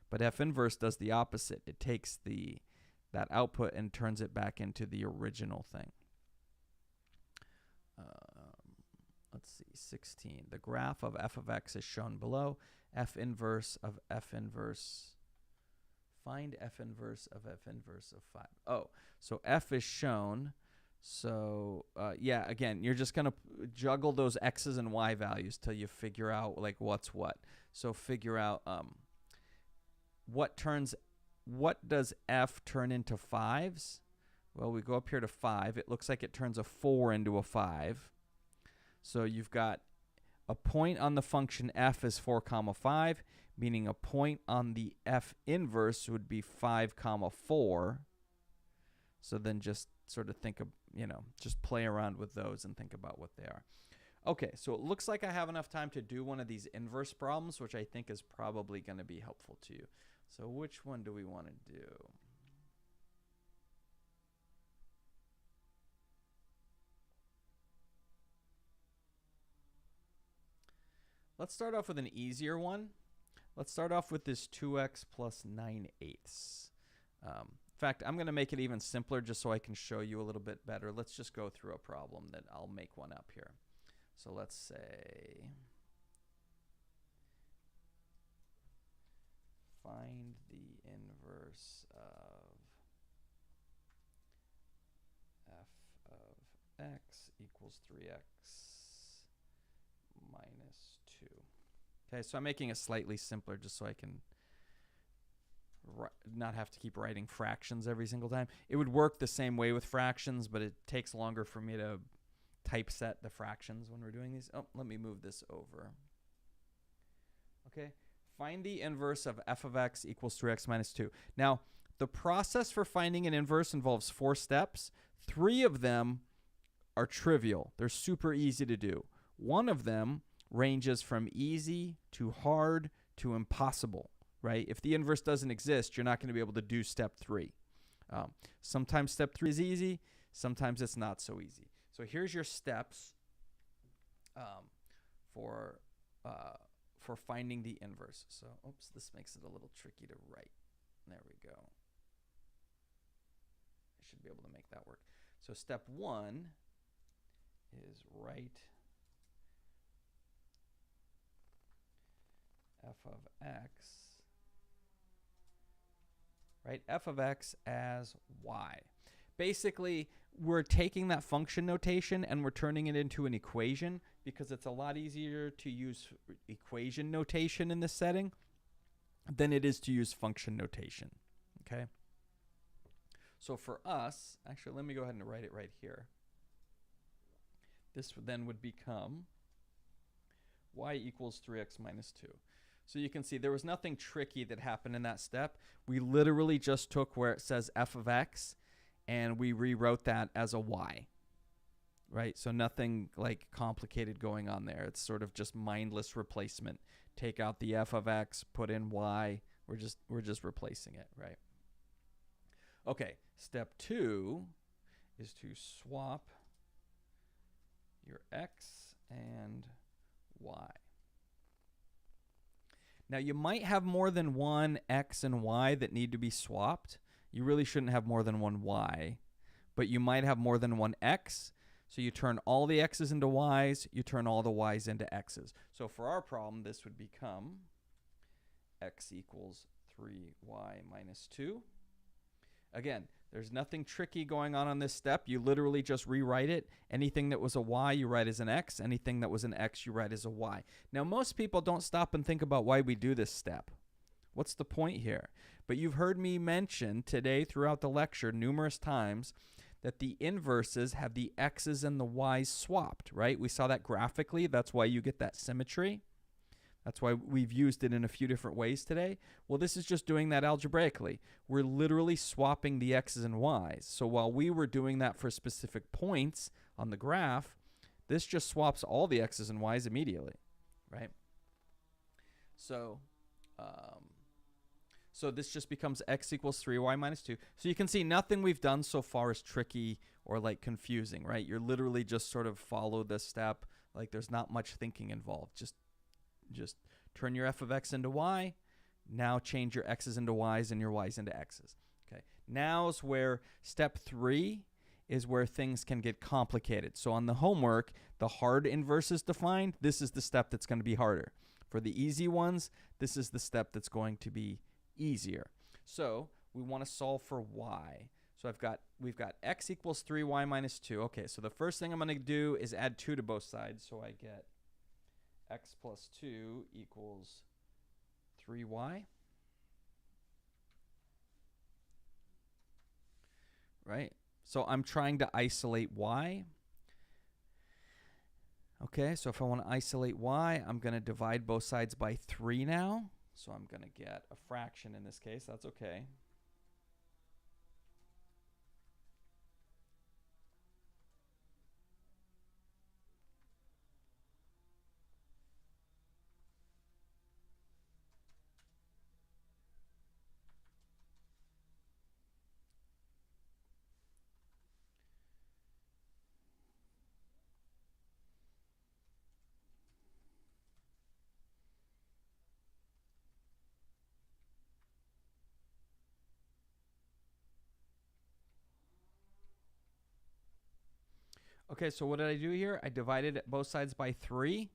but f inverse does the opposite. It takes that output and turns it back into the original thing. Let's see, 16. The graph of f of x is shown below. F inverse of f inverse. Find f inverse of f inverse of 5. Oh, so f is shown. So yeah, again, you're just going to juggle those x's and y values till you figure out like what's what. So figure out what does f turn into 5s? Well, we go up here to 5. It looks like it turns a 4 into a 5. So you've got a point on the function f is 4, 5, meaning a point on the f inverse would be 5, 4. So then just sort of think of, just play around with those and think about what they are. Okay, so it looks like I have enough time to do one of these inverse problems, which I think is probably going to be helpful to you. So which one do we want to do? Let's start off with an easier one. Let's start off with this 2x plus 9/8. In fact, I'm going to make it even simpler just so I can show you a little bit better. Let's just go through a problem that I'll make one up here. So let's say find the inverse of f of x equals 3x minus 2. Okay, so I'm making it slightly simpler just so I can not have to keep writing fractions every single time. It would work the same way with fractions, but it takes longer for me to typeset the fractions when we're doing these. Oh, let me move this over. Okay, find the inverse of f of x equals 3x minus 2. Now, the process for finding an inverse involves 4 steps. 3 of them are trivial. They're super easy to do. One of them ranges from easy to hard to impossible, right? If the inverse doesn't exist, you're not going to be able to do step 3. Sometimes step 3 is easy. Sometimes it's not so easy. So here's your steps for finding the inverse. So, oops, this makes it a little tricky to write. There we go. I should be able to make that work. So step 1 is write f of x, right? F of x as y. Basically, we're taking that function notation and we're turning it into an equation because it's a lot easier to use equation notation in this setting. than it is to use function notation. Okay? So for us, actually, let me go ahead and write it right here. This then would become y equals 3x minus 2. So you can see there was nothing tricky that happened in that step. We literally just took where it says f of x and we rewrote that as a y, right? So nothing like complicated going on there. It's sort of just mindless replacement. Take out the f of x, put in y. We're just replacing it, right? Okay, step 2 is to swap your x and y. Now, you might have more than one x and y that need to be swapped. You really shouldn't have more than one y, but you might have more than one x. So you turn all the x's into y's, you turn all the y's into x's. So for our problem, this would become x equals 3y minus 2. Again, there's nothing tricky going on this step. You literally just rewrite it. Anything that was a y, you write as an x. Anything that was an x, you write as a y. Now, most people don't stop and think about why we do this step. What's the point here? But you've heard me mention today throughout the lecture numerous times that the inverses have the x's and the y's swapped, right? We saw that graphically. That's why you get that symmetry. That's why we've used it in a few different ways today. Well, this is just doing that algebraically. We're literally swapping the x's and y's. So while we were doing that for specific points on the graph, this just swaps all the x's and y's immediately, right? So, so this just becomes x equals 3y minus 2. So you can see nothing we've done so far is tricky or like confusing, right? You're literally just sort of follow this step. Like there's not much thinking involved. Just turn your f of x into y. Now change your x's into y's and your y's into x's. Okay. Now's where step 3 is where things can get complicated. So on the homework, the hard inverse is defined. This is the step that's going to be harder. For the easy ones, this is the step that's going to be easier. So we want to solve for y. So we've got x equals 3y minus 2. Okay, so the first thing I'm going to do is add 2 to both sides. So I get x plus 2 equals 3y. Right? So I'm trying to isolate y. Okay, so if I want to isolate y, I'm going to divide both sides by 3 now. So I'm going to get a fraction in this case. That's okay. Okay, so what did I do here? I divided both sides by 3.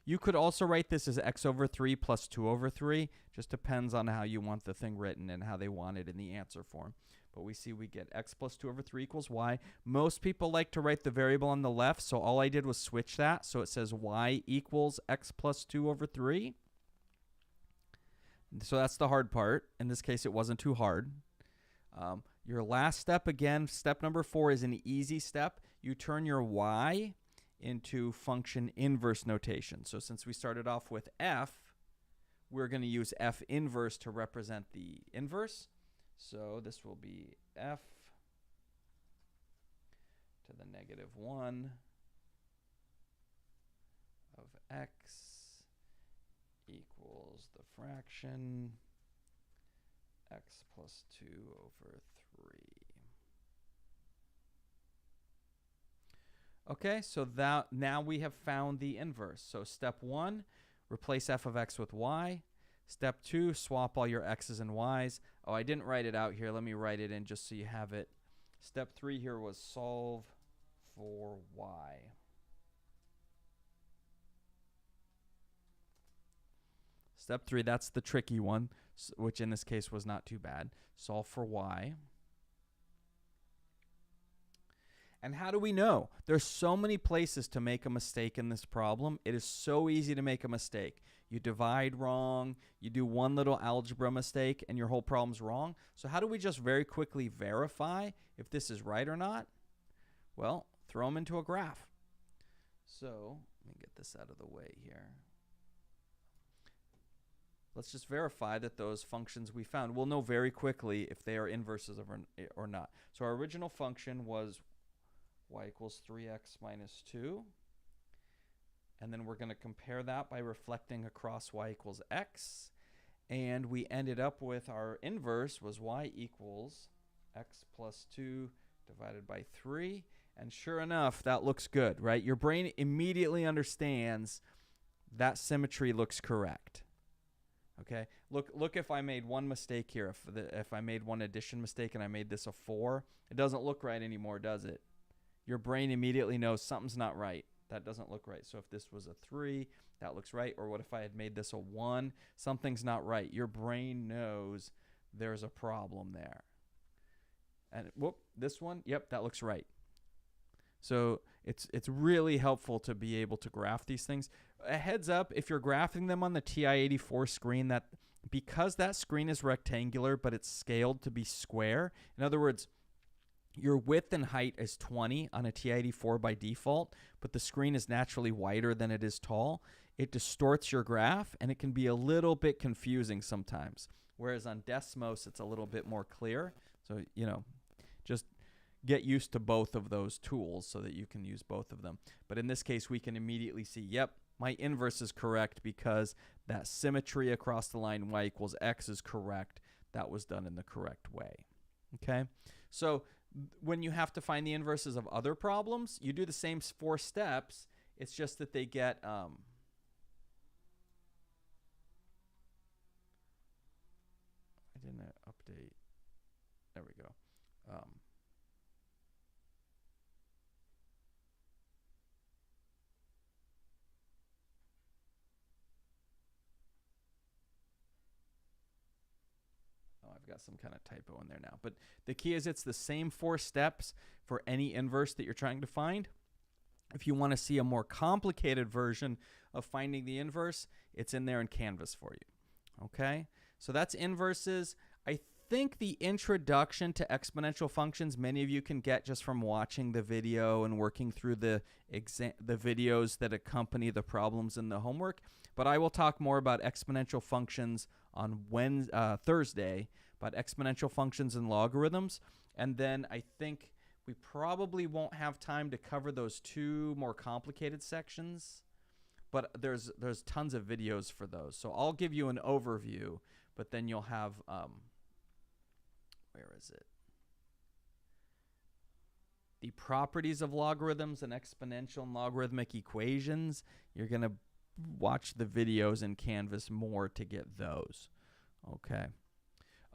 You could also write this as x over 3 plus 2 over 3. Just depends on how you want the thing written and how they want it in the answer form. But we see we get x plus 2 over 3 equals y. Most people like to write the variable on the left, so all I did was switch that. So it says y equals x plus 2 over 3. So that's the hard part. In this case, it wasn't too hard. Your last step, again, step number 4 is an easy step. You turn your y into function inverse notation. So since we started off with f, we're going to use f inverse to represent the inverse. So this will be f to the negative 1 of x equals the fraction x plus 2 over 3. Okay, so now we have found the inverse. So step 1, replace f of x with y. Step 2, swap all your x's and y's. Oh, I didn't write it out here. Let me write it in just so you have it. Step 3 here was solve for y. Step 3, that's the tricky one, which in this case was not too bad. Solve for y. And how do we know? There's so many places to make a mistake in this problem. It is so easy to make a mistake. You divide wrong, you do one little algebra mistake, and your whole problem's wrong. So how do we just very quickly verify if this is right or not? Well, throw them into a graph. So let me get this out of the way here. Let's just verify that those functions we found, we'll know very quickly if they are inverses or not. So our original function was y equals 3x minus 2. And then we're going to compare that by reflecting across y equals x. And we ended up with our inverse was y equals x plus 2 divided by 3. And sure enough, that looks good, right? Your brain immediately understands that symmetry looks correct. Okay, look if I made one mistake here, if I made one addition mistake and I made this a 4, it doesn't look right anymore, does it? Your brain immediately knows something's not right. That doesn't look right. So if this was a 3, that looks right. Or what if I had made this a 1? Something's not right. Your brain knows there's a problem there. And whoop, this one, yep, that looks right. So it's really helpful to be able to graph these things. A heads up, if you're graphing them on the TI-84 screen, that because that screen is rectangular but it's scaled to be square, in other words, your width and height is 20 on a TI-84 by default, but the screen is naturally wider than it is tall. It distorts your graph, and it can be a little bit confusing sometimes. Whereas on Desmos, it's a little bit more clear. So, you know, just get used to both of those tools so that you can use both of them. But in this case, we can immediately see, yep, my inverse is correct because that symmetry across the line y equals x is correct. That was done in the correct way. Okay? So when you have to find the inverses of other problems, you do the same 4 steps. It's just that they get I didn't update. There we go. I've got some kind of typo in there now. But the key is it's the same 4 steps for any inverse that you're trying to find. If you want to see a more complicated version of finding the inverse, it's in there in Canvas for you. Okay? So that's inverses. I think the introduction to exponential functions, many of you can get just from watching the video and working through the videos that accompany the problems in the homework. But I will talk more about exponential functions on Thursday, about exponential functions and logarithms. And then I think we probably won't have time to cover those 2 more complicated sections. But there's tons of videos for those. So I'll give you an overview, but then you'll have, where is it? The properties of logarithms and exponential and logarithmic equations. You're going to watch the videos in Canvas more to get those. Okay.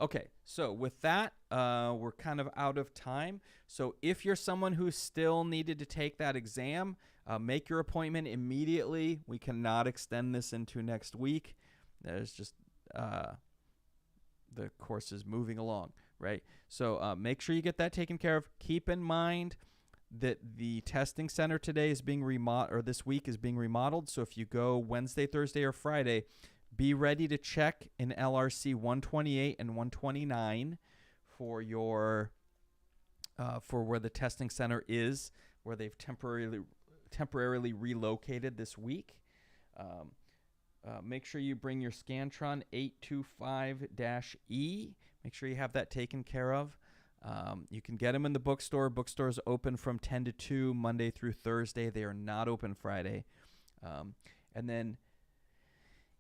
Okay, so with that, we're kind of out of time. So if you're someone who still needed to take that exam, make your appointment immediately. We cannot extend this into next week. There's just the course is moving along, right? So make sure you get that taken care of. Keep in mind that the testing center today is being remodeled, or this week is being remodeled. So if you go Wednesday, Thursday, or Friday, be ready to check in LRC 128 and 129 for your for where the testing center is, where they've temporarily relocated this week. Make sure you bring your Scantron 825-E. Make sure you have that taken care of. You can get them in the bookstore. Bookstores open from 10 to 2 Monday through Thursday. They are not open Friday. And then,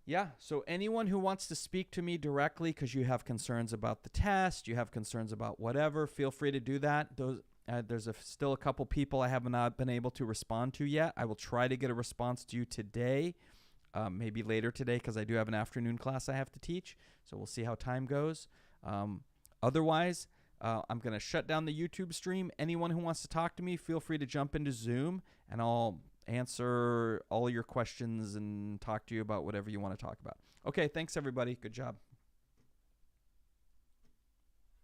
yeah, so anyone who wants to speak to me directly because you have concerns about the test, you have concerns about whatever, feel free to do that. There's still a couple people I have not been able to respond to yet. I will try to get a response to you today, maybe later today, because I do have an afternoon class I have to teach. So we'll see how time goes. Otherwise, I'm going to shut down the YouTube stream. Anyone who wants to talk to me, feel free to jump into Zoom, and I'll answer all your questions and talk to you about whatever you want to talk about. Okay, thanks, everybody. Good job.